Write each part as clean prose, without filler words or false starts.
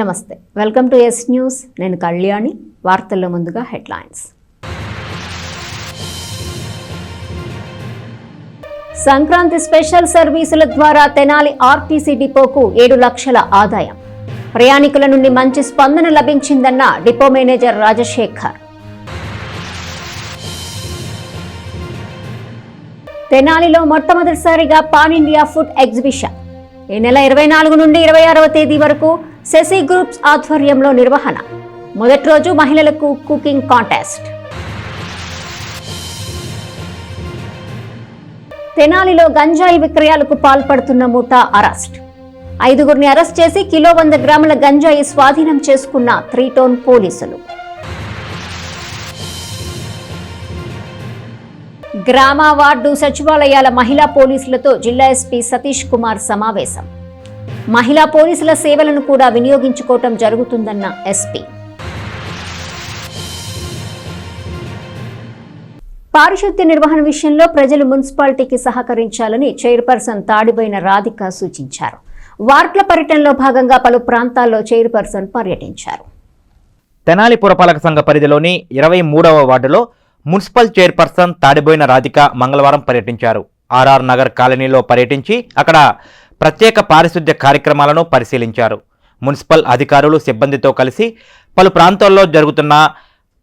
నమస్తే, welcome to yes news. నేను కళ్యాణి. వార్తల్లో ముందుగా హెడ్లైన్స్. సంక్రాంతి స్పెషల్ సర్వీసుల ద్వారా తెనాలి ఆర్టీసీ డిపోకు 7 లక్షల ఆదాయం. ప్రయాణికుల నుండి మంచి స్పందన లభించిందన్న డిపో మేనేజర్ రాజశేఖర్. తెనాలిలో మొట్టమొదటిసారిగా పాన్ ఇండియా ఫుడ్ ఎగ్జిబిషన్ ఈ నెల 24 నుండి 26వ తేదీ వరకు శశి గ్రూప్స్ ఆధ్వర్యంలో నిర్వహణ. మొదటి రోజు మహిళలకు కుకింగ్ కాంటెస్ట్. తెనాలిలో గంజాయి విక్రయాలకు పాల్పడుతున్న ముఠా అరెస్ట్. 5గురిని అరెస్ట్ చేసి కిలో 100 గ్రాముల గంజాయి స్వాధీనం చేసుకున్న 3 టౌన్ పోలీసులు. గ్రామ వార్డు సచివాలయాల మహిళా పోలీసులతో జిల్లా ఎస్పీ సతీష్ కుమార్ సమావేశం. మహిళా పోలీసుల సేవలను కూడా వినియోగించుకోవటం జరుగుతుందన్న ఎస్పీ. పారిశుద్ధ్య నిర్వహణ విషయంలో ప్రజలు మున్సిపాలిటీకి సహకరించాలని చైర్పర్సన్ తాడిబోయిన రాధిక సూచించారు. వార్డుల పర్యటనలో భాగంగా పలు ప్రాంతాల్లో చైర్పర్సన్ పర్యటించారు. తెనాలి పురపాలక సంఘ పరిధిలోని 23వ వార్డులో మున్సిపల్ చైర్పర్సన్ తాడిబోయిన రాధిక మంగళవారం పర్యటించారు. ఆర్ఆర్ నగర్ కాలనీలో పర్యటించి అక్కడ ప్రత్యేక పారిశుద్ధ్య కార్యక్రమాలను పరిశీలించారు. మున్సిపల్ అధికారులు సిబ్బందితో కలిసి పలు ప్రాంతాల్లో జరుగుతున్న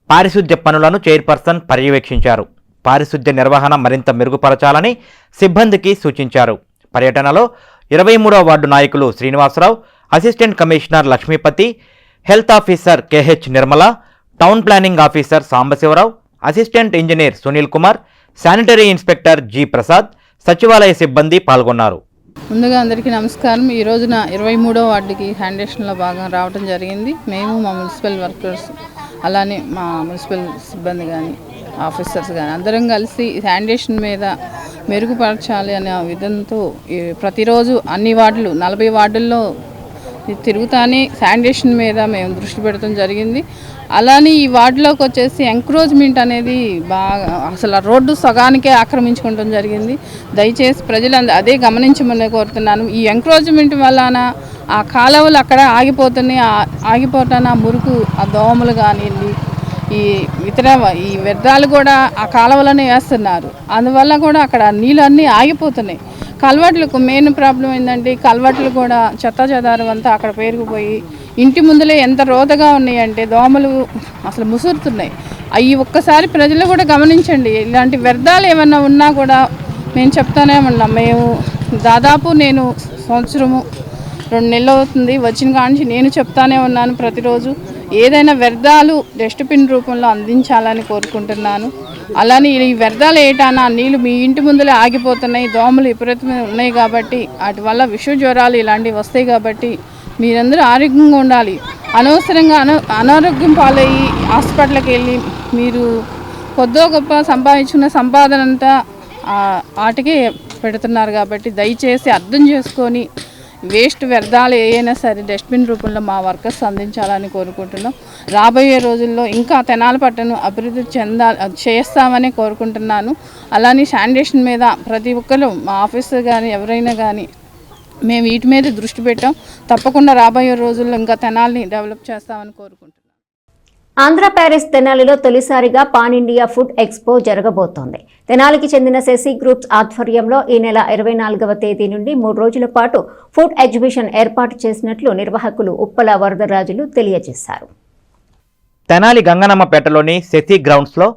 పారిశుద్ధ్య పనులను చైర్పర్సన్ పర్యవేక్షించారు. పారిశుద్ధ్య నిర్వహణ మరింత మెరుగుపరచాలని సిబ్బందికి సూచించారు. పర్యటనలో 23వ వార్డు నాయకులు Srinivasarao, assistant commissioner Lakshmipathi, health officer K H Nirmala, town planning officer Sambasivarao, assistant engineer Sunil Kumar, sanitary inspector G Prasad, సచివాలయ సిబ్బంది పాల్గొన్నారు. ముందుగా అందరికీ నమస్కారం. ఈ రోజున 23వ వార్డుకి శానిటేషన్లో భాగంగా రావడం జరిగింది. మేము మా మున్సిపల్ వర్కర్స్, అలానే మా మున్సిపల్ సిబ్బంది కానీ ఆఫీసర్స్ కానీ అందరం కలిసి శానిటేషన్ మీద మెరుగుపరచాలి అనే విధంతో ప్రతిరోజు అన్ని వార్డులు 40 వార్డుల్లో తిరుగుతానే శానిటేషన్ మీద మేము దృష్టి పెడతాం జరిగింది. అలానే ఈ వార్డులోకి వచ్చేసి ఎంక్రోచ్మెంట్ అనేది బాగా అసలు రోడ్డు సగానికే ఆక్రమించుకోవడం జరిగింది. దయచేసి ప్రజలు అదే గమనించమని కోరుతున్నాను. ఈ ఎంక్రోచ్మెంట్ వలన ఆ కాలువలు అక్కడ ఆగిపోతాన మురుకు, ఆ దోమలు కానివ్వండి, ఈ వ్యర్థాలు కూడా ఆ కాలువలోనే వేస్తున్నారు. అందువల్ల కూడా అక్కడ నీళ్ళన్నీ ఆగిపోతున్నాయి. కల్వర్ట్లకు మెయిన్ ప్రాబ్లం ఏంటంటే కల్వర్ట్లు కూడా చెత్త చెదారం అంతా అక్కడ పేరుకుపోయి ఇంటి ముందులే ఎంత రోదగా ఉన్నాయంటే దోమలు అసలు ముసురుతున్నాయి. అవి ఒక్కసారి ప్రజలు కూడా గమనించండి. ఇలాంటి వ్యర్థాలు ఏమన్నా ఉన్నా కూడా మేము చెప్తానే ఉన్నాం. నేను సంవత్సరము 2 నెలలు అవుతుంది వచ్చిన కానించి నేను చెప్తానే ఉన్నాను. ప్రతిరోజు ఏదైనా వ్యర్థాలు డస్ట్బిన్ రూపంలో అందించాలని కోరుకుంటున్నాను. అలానే ఈ వ్యర్థాలు ఏటానా నీళ్ళు మీ ఇంటి ముందులే ఆగిపోతున్నాయి, దోమలు విపరీతమైన ఉన్నాయి కాబట్టి వాటి వల్ల విష జ్వరాలు ఇలాంటివి వస్తాయి. కాబట్టి మీరందరూ ఆరోగ్యంగా ఉండాలి. అనవసరంగా అనారోగ్యం పాలయ్యి హాస్పిటల్కి వెళ్ళి మీరు కొద్దో గొప్ప సంపాదించుకున్న సంపాదన అంతా వాటికే పెడుతున్నారు. కాబట్టి దయచేసి అర్థం చేసుకొని వేస్ట్ వ్యర్థాలు ఏవైనా సరే డస్ట్బిన్ రూపంలో మా వర్కర్స్ అందించాలని కోరుకుంటున్నాం. రాబోయే రోజుల్లో ఇంకా తెనాలి పట్టణం అభివృద్ధి చేస్తామని కోరుకుంటున్నాను. అలానే శానిటేషన్ మీద ప్రతి ఒక్కరు మా ఆఫీసర్ కానీ ఎవరైనా కానీ మేము వీటి మీద దృష్టి పెట్టాం. తప్పకుండా రాబోయే రోజుల్లో ఇంకా తెనాలిని డెవలప్ చేస్తామని కోరుకుంటున్నాను. ఆంధ్ర ప్యారిస్ తెనాలిలో తొలిసారిగా పాన్ ఇండియా ఫుడ్ ఎక్స్పో జరగబోతోంది. తెనాలికి చెందిన శశి గ్రూప్స్ ఆధ్వర్యంలో ఈ నెల 24వ తేదీ నుండి 3 రోజుల పాటు ఫుడ్ ఎగ్జిబిషన్ ఏర్పాటు చేసినట్లు నిర్వాహకులు ఉప్పల వరదరాజులు తెలియజేశారు. తెనాలి గంగనమ్మపేటలోని శశి గ్రౌండ్స్లో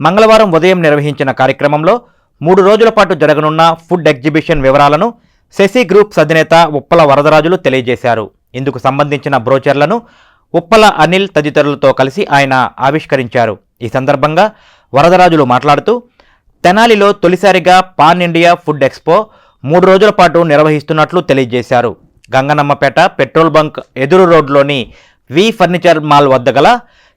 మంగళవారం ఉదయం నిర్వహించిన కార్యక్రమంలో 3 రోజుల పాటు జరగనున్న ఫుడ్ ఎగ్జిబిషన్ వివరాలను శశి గ్రూప్స్ అధినేత ఉప్పల వరదరాజులు తెలియజేశారు. ఇందుకు సంబంధించిన బ్రోచర్లను ఉప్పల అనిల్ తదితరులతో కలిసి ఆయన ఆవిష్కరించారు. ఈ సందర్భంగా వరదరాజులు మాట్లాడుతూ తెనాలిలో తొలిసారిగా పాన్ ఇండియా ఫుడ్ ఎక్స్పో 3 రోజుల పాటు నిర్వహిస్తున్నట్లు తెలియజేశారు. గంగనమ్మపేట పెట్రోల్ బంక్ ఎదురు రోడ్లోని వి ఫర్నిచర్ మాల్ వద్ద గల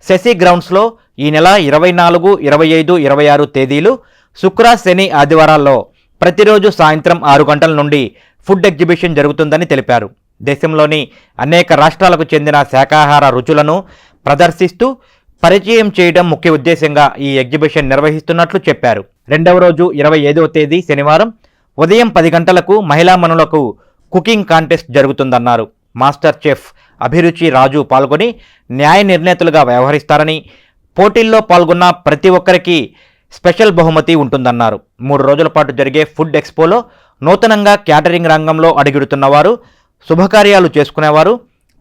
శశి గ్రౌండ్స్లో ఈ నెల 24, 25, 26 తేదీలు శుక్ర, శని, ఆదివారాల్లో ప్రతిరోజు సాయంత్రం 6 గంటల నుండి ఫుడ్ ఎగ్జిబిషన్ జరుగుతుందని తెలిపారు. దేశంలోని అనేక రాష్ట్రాలకు చెందిన శాకాహార రుచులను ప్రదర్శిస్తూ పరిచయం చేయడం ముఖ్య ఉద్దేశంగా ఈ ఎగ్జిబిషన్ నిర్వహిస్తున్నట్లు చెప్పారు. 2వ రోజు 25వ తేదీ శనివారం ఉదయం 10 గంటలకు మహిళా మనులకు కుకింగ్ కాంటెస్ట్ జరుగుతుందన్నారు. మాస్టర్ చెఫ్ అభిరుచి రాజు పాల్గొని న్యాయ నిర్ణేతలుగా వ్యవహరిస్తారని, పోటీల్లో పాల్గొన్న ప్రతి ఒక్కరికి స్పెషల్ బహుమతి ఉంటుందన్నారు. 3 రోజుల పాటు జరిగే ఫుడ్ ఎక్స్పోలో నూతనంగా క్యాటరింగ్ రంగంలో అడుగుడుతున్నవారు, శుభకార్యాలు చేసుకునేవారు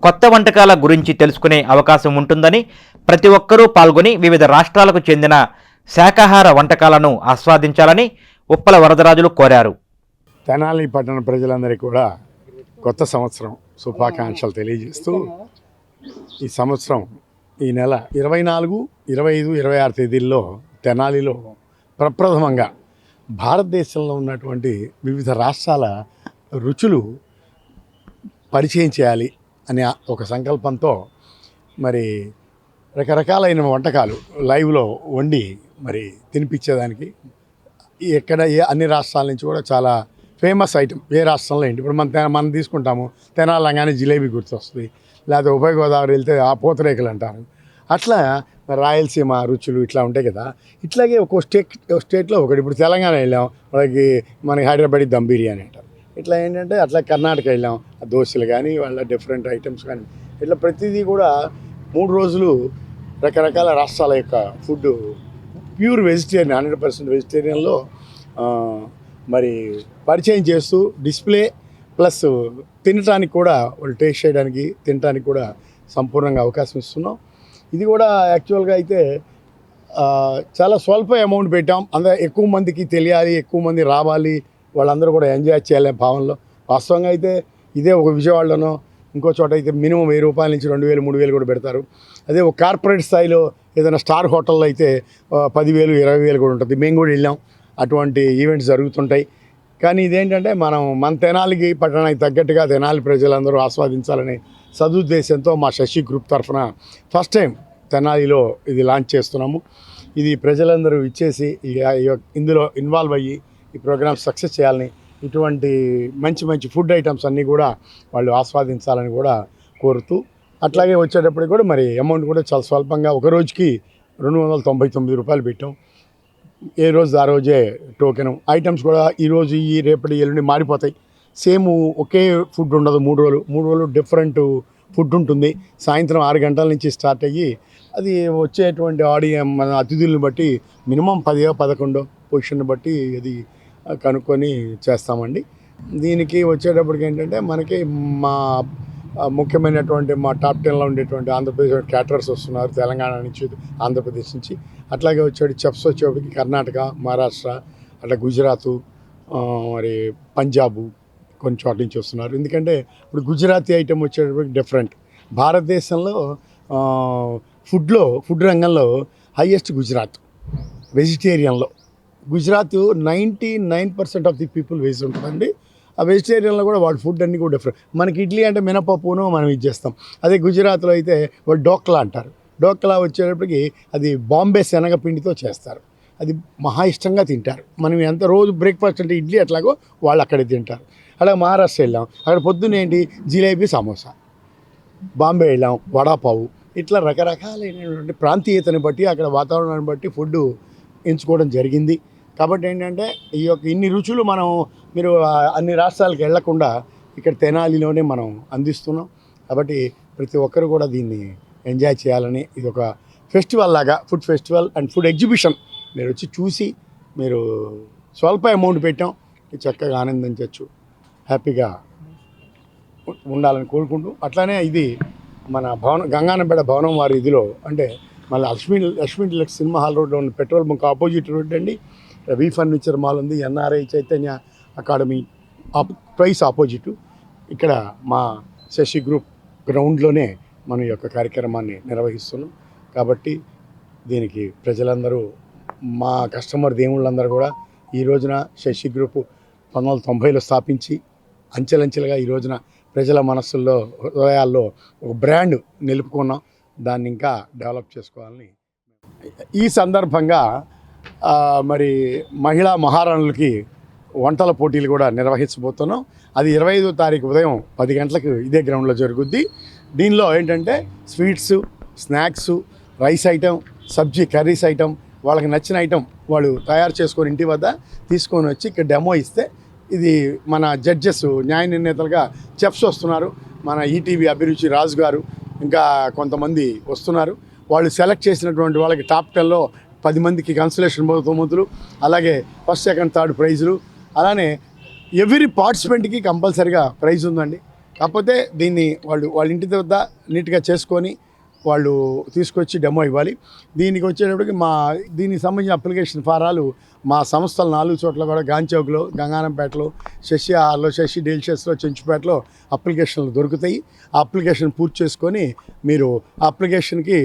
కొత్త వంటకాల గురించి తెలుసుకునే అవకాశం ఉంటుందని, ప్రతి ఒక్కరూ పాల్గొని వివిధ రాష్ట్రాలకు చెందిన శాకాహార వంటకాలను ఆస్వాదించాలని ఉప్పల వరదరాజులు కోరారు. తెనాలి పట్టణ ప్రజలందరికీ కూడా కొత్త సంవత్సరం శుభాకాంక్షలు తెలియజేస్తూ ఈ సంవత్సరం ఈ నెల 24, 25, 26 తేదీల్లో తెనాలిలో ప్రప్రథమంగా భారతదేశంలో ఉన్నటువంటి వివిధ రాష్ట్రాల రుచులు పరిచయం చేయాలి అనే ఒక సంకల్పంతో మరి రకరకాలైన వంటకాలు లైవ్లో వండి మరి తినిపించేదానికి ఎక్కడ అన్ని రాష్ట్రాల నుంచి కూడా చాలా ఫేమస్ ఐటమ్ ఏ రాష్ట్రంలో ఏంటి ఇప్పుడు మనం తీసుకుంటాము తెనాలంగానే జిలేబీ గుర్తొస్తుంది, లేకపోతే ఉభయ గోదావరి వెళ్తే ఆ పూతరేకులు అంటారు. అట్లా రాయలసీమ రుచులు ఇట్లా ఉంటాయి కదా. ఇట్లాగే ఒక్కో స్టేట్లో ఒకటి. ఇప్పుడు తెలంగాణ వెళ్ళాం, మనకి హైదరాబాద్ దమ్ బిర్యానీ అంటారు. ఇట్లా ఏంటంటే అట్లా కర్ణాటక వెళ్ళాం, దోశలు కానీ వాళ్ళ డిఫరెంట్ ఐటమ్స్ కానీ ఇట్లా ప్రతిదీ కూడా 3 రోజులు రకరకాల రాష్ట్రాల యొక్క ఫుడ్ ప్యూర్ వెజిటేరియన్ 100% వెజిటేరియన్లో మరి పరిచయం చేస్తూ డిస్ప్లే ప్లస్ తినటానికి కూడా వాళ్ళు టేస్ట్ చేయడానికి తినడానికి కూడా సంపూర్ణంగా అవకాశం ఇస్తున్నాం. ఇది కూడా యాక్చువల్గా అయితే చాలా స్వల్ప అమౌంట్ పెట్టాం. ఎక్కువ మందికి తెలియాలి, ఎక్కువ మంది రావాలి, వాళ్ళందరూ కూడా ఎంజాయ్ చేయాలనే భావనలో. వాస్తవంగా అయితే ఇదే ఒక విజయవాడలోనో ఇంకో చోట అయితే మినిమం 1000 రూపాయల నుంచి 2000, 3000 కూడా పెడతారు. అదే ఒక కార్పొరేట్ స్థాయిలో ఏదైనా స్టార్ హోటల్లో అయితే 10,000, 20,000 కూడా ఉంటుంది. మేము కూడా వెళ్ళాం, అటువంటి ఈవెంట్స్ జరుగుతుంటాయి. కానీ ఇదేంటంటే మన తెనాలికి పట్టణానికి తగ్గట్టుగా తెనాలి ప్రజలందరూ ఆస్వాదించాలనే సదుద్దేశంతో మా శశి గ్రూప్ తరఫున ఫస్ట్ టైం తెనాలిలో ఇది లాంచ్ చేస్తున్నాము. ఇది ప్రజలందరూ ఇచ్చేసి ఇందులో ఇన్వాల్వ్ అయ్యి ఈ ప్రోగ్రామ్ సక్సెస్ చేయాలని, ఇటువంటి మంచి మంచి ఫుడ్ ఐటమ్స్ అన్నీ కూడా వాళ్ళు ఆస్వాదించాలని కూడా కోరుతూ, అట్లాగే వచ్చేటప్పటికి కూడా మరి అమౌంట్ కూడా చాలా స్వల్పంగా ఒక రోజుకి 299 రూపాయలు పెట్టాం. ఏ రోజు ఆ రోజే టోకెన్ ఐటమ్స్ కూడా ఈరోజు రేపటి ఎల్లుండి మారిపోతాయి. సేమ్ ఒకే ఫుడ్ ఉండదు. 3 రోజులు డిఫరెంట్ ఫుడ్ ఉంటుంది. సాయంత్రం 6 గంటల నుంచి స్టార్ట్ అయ్యి అది వచ్చేటువంటి మన అతిథులను బట్టి మినిమం 10, 11 పొజిషన్ బట్టి అది కనుక్కొని చేస్తామండి. దీనికి వచ్చేటప్పటికి ఏంటంటే మనకి మా ముఖ్యమైనటువంటి మా టాప్ 10లో ఉండేటువంటి ఆంధ్రప్రదేశ్ క్యాటరర్స్ వస్తున్నారు, తెలంగాణ నుంచి, ఆంధ్రప్రదేశ్ నుంచి. అట్లాగే వచ్చేటి చెఫ్స్ వచ్చేప్పటికి కర్ణాటక, మహారాష్ట్ర, అట్లా గుజరాత్, మరి పంజాబు కొన్ని చోట్ల నుంచి వస్తున్నారు. ఎందుకంటే ఇప్పుడు గుజరాతీ ఐటెం వచ్చేటప్పటికి డిఫరెంట్. భారతదేశంలో ఫుడ్ రంగంలో హైయెస్ట్ గుజరాత్. వెజిటేరియన్లో Gujarat 99% of the people veg ఉంటుందండి. ఆ వెజిటేరియన్లో కూడా వాళ్ళ ఫుడ్ అన్నీ కూడా డిఫరెంట్. మనకి ఇడ్లీ అంటే మినపప్పును మనం ఇది చేస్తాం. అదే గుజరాత్లో అయితే వాళ్ళు డోక్లా అంటారు. డోక్లా వచ్చేటప్పటికి అది బాంబే శనగపిండితో చేస్తారు. అది మహా ఇష్టంగా తింటారు. మనం ఎంత రోజు బ్రేక్ఫాస్ట్ అంటే ఇడ్లీ అట్లాగో వాళ్ళు అక్కడే తింటారు. అలాగే మహారాష్ట్ర వెళ్ళాం, అక్కడ పొద్దున్న ఏంటి జిలేబీ, సమోసా. బాంబే వెళ్ళాం, వడాపావు. ఇట్లా రకరకాలైనటువంటి ప్రాంతీయతని బట్టి అక్కడ వాతావరణాన్ని బట్టి ఫుడ్ ఎంచుకోవడం జరిగింది. కాబట్టి ఏంటంటే ఇన్ని రుచులు మీరు అన్ని రాష్ట్రాలకు వెళ్లకుండా ఇక్కడ తెనాలిలోనే మనం అందిస్తున్నాం. కాబట్టి ప్రతి ఒక్కరు కూడా దీన్ని ఎంజాయ్ చేయాలని, ఇది ఒక ఫెస్టివల్ లాగా, food festival and food exhibition. మీరు వచ్చి చూసి మీరు స్వల్ప అమౌంట్ పెట్టాం, చక్కగా ఆనందించవచ్చు, హ్యాపీగా ఉండాలని కోరుకుంటూ, అట్లానే ఇది మన గంగానంపేట భవనం వారి ఇదిలో అంటే మళ్ళీ లక్ష్మీ డిలక్స్ సినిమా హాల్ రోడ్లో ఉన్న పెట్రోల్ బంక్ ఆపోజిట్ రోడ్ అండి. రవి ఫర్నిచర్ మాల్ ఉంది, NRI Chaitanya academy twice opposite. ఇక్కడ మా శశి గ్రూప్ గ్రౌండ్లోనే మన యొక్క కార్యక్రమాన్ని నిర్వహిస్తున్నాం. కాబట్టి దీనికి ప్రజలందరూ, మా కస్టమర్ దేవుళ్ళందరూ కూడా ఈ రోజున శశి గ్రూప్ 1990లో స్థాపించి అంచెలంచెలుగా ఈ రోజున ప్రజల మనస్సుల్లో, హృదయాల్లో ఒక బ్రాండ్ నిలుపుకున్నాం. దాన్ని ఇంకా డెవలప్ చేసుకోవాలని ఈ సందర్భంగా మరి మహిళా మహారాణులకి వంటల పోటీలు కూడా నిర్వహించబోతున్నాం. అది 25వ తారీఖు ఉదయం 10 గంటలకు ఇదే గ్రౌండ్లో జరుగుద్ది. దీనిలో ఏంటంటే స్వీట్స్, స్నాక్స్, రైస్ ఐటెం, సబ్జీ కర్రీస్ ఐటెం, వాళ్ళకి నచ్చిన ఐటెం వాళ్ళు తయారు చేసుకొని ఇంటి వద్ద తీసుకొని వచ్చి ఇక్కడ డెమో ఇస్తే ఇది మన జడ్జెస్ న్యాయ నిర్ణేతలుగా చెఫ్స్ వస్తున్నారు. మన ఈటీవీ అభిరుచి రాజు గారు ఇంకా కొంతమంది వస్తున్నారు. వాళ్ళు సెలెక్ట్ చేసినటువంటి వాళ్ళకి టాప్ 10లో 10 మందికి కన్సలేషన్ బహుమతులు, అలాగే ఫస్ట్ సెకండ్ థర్డ్ ప్రైజులు, అలానే ఎవ్రీ పార్టిసిపెంట్కి కంపల్సరీగా ప్రైజ్ ఉందండి. కాకపోతే దీన్ని వాళ్ళ ఇంటి వద్ద నీట్గా చేసుకొని వాళ్ళు తీసుకొచ్చి డెమో ఇవ్వాలి. దీనికి వచ్చేటప్పటికి దీనికి సంబంధించిన అప్లికేషన్ ఫారాలు మా సంస్థలు 4 చోట్ల కూడా గాంచౌక్లో, గంగానంపేటలో, శశి ఆర్లో, శశి డెలిషియస్లో, చెంచుపేటలో అప్లికేషన్లు దొరుకుతాయి. ఆ అప్లికేషన్ పూర్తి చేసుకొని మీరు ఆ అప్లికేషన్కి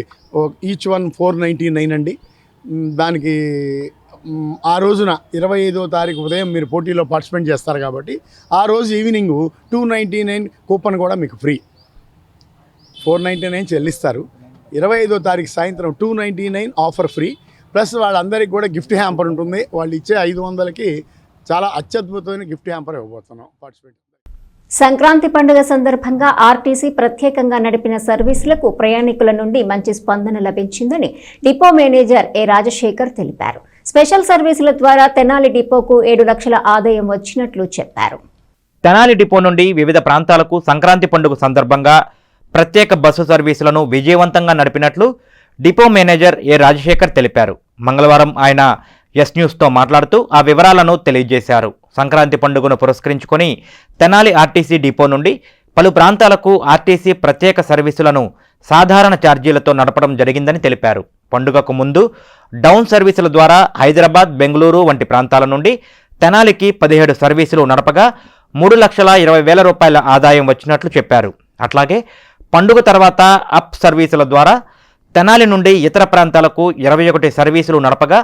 ఈచ్ వన్ 499 అండి. దానికి ఆ రోజున 25వ తారీఖు ఉదయం మీరు పోటీలో పార్టిసిపేట్ చేస్తారు కాబట్టి ఆ రోజు ఈవినింగ్ 299 కూపన్ కూడా మీకు ఫ్రీ. 499 చెల్లిస్తారు. 25వ తారీఖు సాయంత్రం 299 ఆఫర్ ఫ్రీ. ప్లస్ వాళ్ళందరికీ కూడా గిఫ్ట్ హ్యాంపర్ ఉంటుంది. వాళ్ళు ఇచ్చే 500కి చాలా అత్యద్భుతమైన గిఫ్ట్ హ్యాంపర్ ఇవ్వబోతున్నాం పార్టిసిపేట్. సంక్రాంతి పండుగ సందర్భంగా ఆర్టీసీ ప్రత్యేకంగా నడిపిన సర్వీసులకు ప్రయాణికుల నుండి మంచి స్పందన లభించిందని డిపో మేనేజర్ ఏ రాజశేఖర్ తెలిపారు. స్పెషల్ సర్వీసుల ద్వారా తెనాలి డిపోకు 7 లక్షల ఆదాయం వచ్చినట్లు చెప్పారు. తెనాలి డిపో నుండి వివిధ ప్రాంతాలకు సంక్రాంతి పండుగ సందర్భంగా ప్రత్యేక బస్సు సర్వీసులను విజయవంతంగా నడిపినట్లు డిపో మేనేజర్ ఏ రాజశేఖర్ తెలిపారు. మంగళవారం ఆయన ఎస్ న్యూస్తో మాట్లాడుతూ ఆ వివరాలను తెలియజేశారు. సంక్రాంతి పండుగను పురస్కరించుకొని తెనాలి ఆర్టీసీ డిపో నుండి పలు ప్రాంతాలకు ఆర్టీసీ ప్రత్యేక సర్వీసులను సాధారణ ఛార్జీలతో నడపడం జరిగిందని తెలిపారు. పండుగకు ముందు డౌన్ సర్వీసుల ద్వారా హైదరాబాద్, బెంగళూరు వంటి ప్రాంతాల నుండి తెనాలికి 17 సర్వీసులు నడపగా 3,20,000 రూపాయల ఆదాయం వచ్చినట్లు చెప్పారు. అట్లాగే పండుగ తర్వాత అప్ సర్వీసుల ద్వారా తెనాలి నుండి ఇతర ప్రాంతాలకు 21 సర్వీసులు నడపగా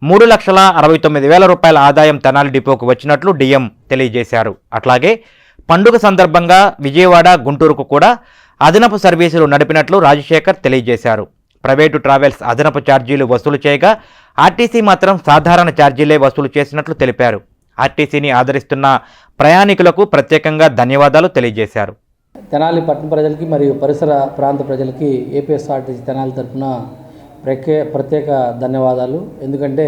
3,69,000 రూపాయల ఆదాయం తెనాలి డిపోకు వచ్చినట్లు డిఎం తెలియజేశారు. అట్లాగే పండుగ సందర్భంగా విజయవాడ, గుంటూరుకు కూడా అదనపు సర్వీసులు నడిపినట్లు రాజశేఖర్ తెలియజేశారు. ప్రైవేటు ట్రావెల్స్ అదనపు ఛార్జీలు వసూలు చేయగా ఆర్టీసీ మాత్రం సాధారణ ఛార్జీలే వసూలు చేసినట్లు తెలిపారు. ఆర్టీసీని ఆదరిస్తున్న ప్రయాణికులకు ప్రత్యేకంగా ధన్యవాదాలు తెలియజేశారు. తెనాలి పట్టణ ప్రజలకి మరియు పరిసర ప్రాంత ప్రజలకి ఏపీఎస్ఆర్టీసీ తెనాలి తరఫున ప్రత్యేక ధన్యవాదాలు. ఎందుకంటే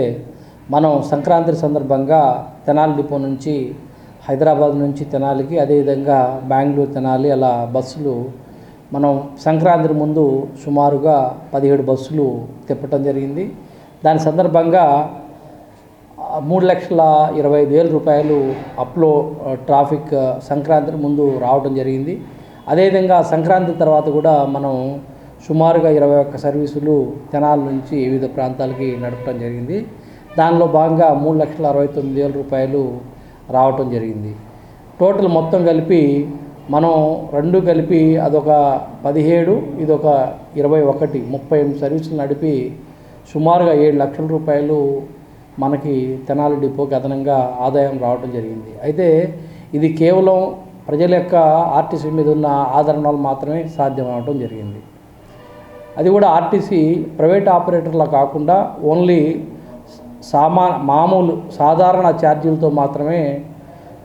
మనం సంక్రాంతి సందర్భంగా తెనాలి డిపో నుంచి హైదరాబాద్ నుంచి తెనాలికి, అదేవిధంగా బెంగళూరు, తెనాలి అలా బస్సులు మనం సంక్రాంతి ముందు సుమారుగా 17 బస్సులు తిప్పటం జరిగింది. దాని సందర్భంగా 3,25,000 రూపాయలు అప్లో ట్రాఫిక్ సంక్రాంతి ముందు రావడం జరిగింది. అదేవిధంగా సంక్రాంతి తర్వాత కూడా మనం సుమారుగా 21 సర్వీసులు తెనాలి నుంచి వివిధ ప్రాంతాలకి నడపడం జరిగింది. దానిలో భాగంగా 3,69,000 రూపాయలు రావటం జరిగింది. టోటల్ మొత్తం కలిపి మనం రెండు కలిపి అదొక 17, ఇదొక 21, 38 సర్వీసులు నడిపి సుమారుగా 7 లక్షల రూపాయలు మనకి తెనాలి డిపోకి అదనంగా ఆదాయం రావడం జరిగింది. అయితే ఇది కేవలం ప్రజల యొక్క ఆర్టీసీ మీద ఉన్న ఆదరణ వల్ల మాత్రమే సాధ్యం అవడం జరిగింది. అది కూడా ఆర్టీసీ ప్రైవేట్ ఆపరేటర్లా కాకుండా ఓన్లీ మామూలు సాధారణ ఛార్జీలతో మాత్రమే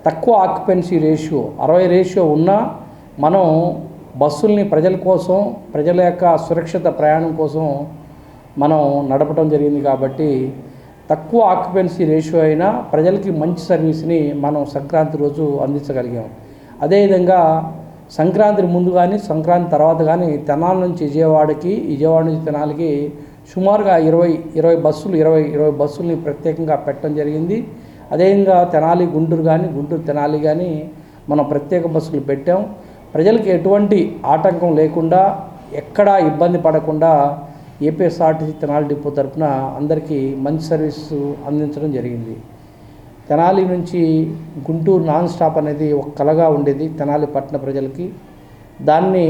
తక్కువ ఆక్యుపెన్సీ రేషియో 60 రేషియో ఉన్నా మనం బస్సుల్ని ప్రజల కోసం, ప్రజల యొక్క సురక్షిత ప్రయాణం కోసం మనం నడపడం జరిగింది. కాబట్టి తక్కువ ఆక్యుపెన్సీ రేషియో అయినా ప్రజలకి మంచి సర్వీస్ని మనం సంక్రాంతి రోజు అందించగలిగాం. అదేవిధంగా సంక్రాంతి ముందు కానీ సంక్రాంతి తర్వాత కానీ తెనాలి నుంచి విజయవాడకి, విజయవాడ నుంచి తెనాలికి సుమారుగా 20 బస్సుల్ని ప్రత్యేకంగా పెట్టడం జరిగింది. అదేవిధంగా తెనాలి గుంటూరు కానీ, గుంటూరు తెనాలి కానీ మనం ప్రత్యేక బస్సులు పెట్టాం. ప్రజలకి ఎటువంటి ఆటంకం లేకుండా, ఎక్కడా ఇబ్బంది పడకుండా ఏపీఎస్ఆర్టీసీ తెనాలి డిపో తరఫున అందరికీ మంచి సర్వీసు అందించడం జరిగింది. తెనాలి నుంచి గుంటూరు నాన్ స్టాప్ అనేది ఒక కలగా ఉండేది తెనాలి పట్టణ ప్రజలకి. దాన్ని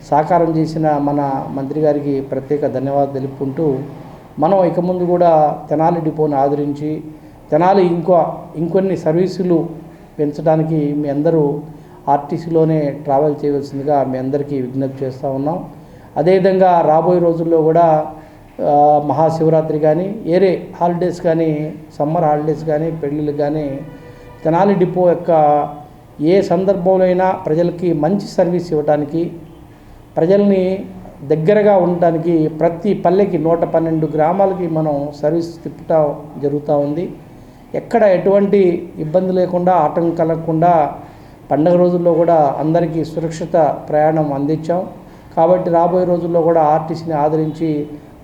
సాకారం చేసిన మన మంత్రి గారికి ప్రత్యేక ధన్యవాదాలు తెలుపుకుంటూ, మనం ఇక ముందు కూడా తెనాలి డిపోని ఆదరించి తెనాలి ఇంకొన్ని సర్వీసులు పెంచడానికి మీ అందరూ ఆర్టీసీలోనే ట్రావెల్ చేయవలసిందిగా మీ అందరికీ విజ్ఞప్తి చేస్తూ ఉన్నాం. అదేవిధంగా రాబోయే రోజుల్లో కూడా మహాశివరాత్రి కానీ, ఏరే హాలిడేస్ కానీ, సమ్మర్ హాలిడేస్ కానీ, పెళ్ళిళ్ళకి కానీ తెనాలి డిపో యొక్క ఏ సందర్భంలో అయినా ప్రజలకి మంచి సర్వీస్ ఇవ్వడానికి, ప్రజల్ని దగ్గరగా ఉండటానికి ప్రతి పల్లెకి 112 గ్రామాలకి మనం సర్వీస్ తిప్పటం జరుగుతూ ఉంది. ఎక్కడ ఎటువంటి ఇబ్బంది లేకుండా ఆటంకం కలగకుండా పండగ రోజుల్లో కూడా అందరికీ సురక్షిత ప్రయాణం అందించాం. కాబట్టి రాబోయే రోజుల్లో కూడా ఆర్టీసీని ఆదరించి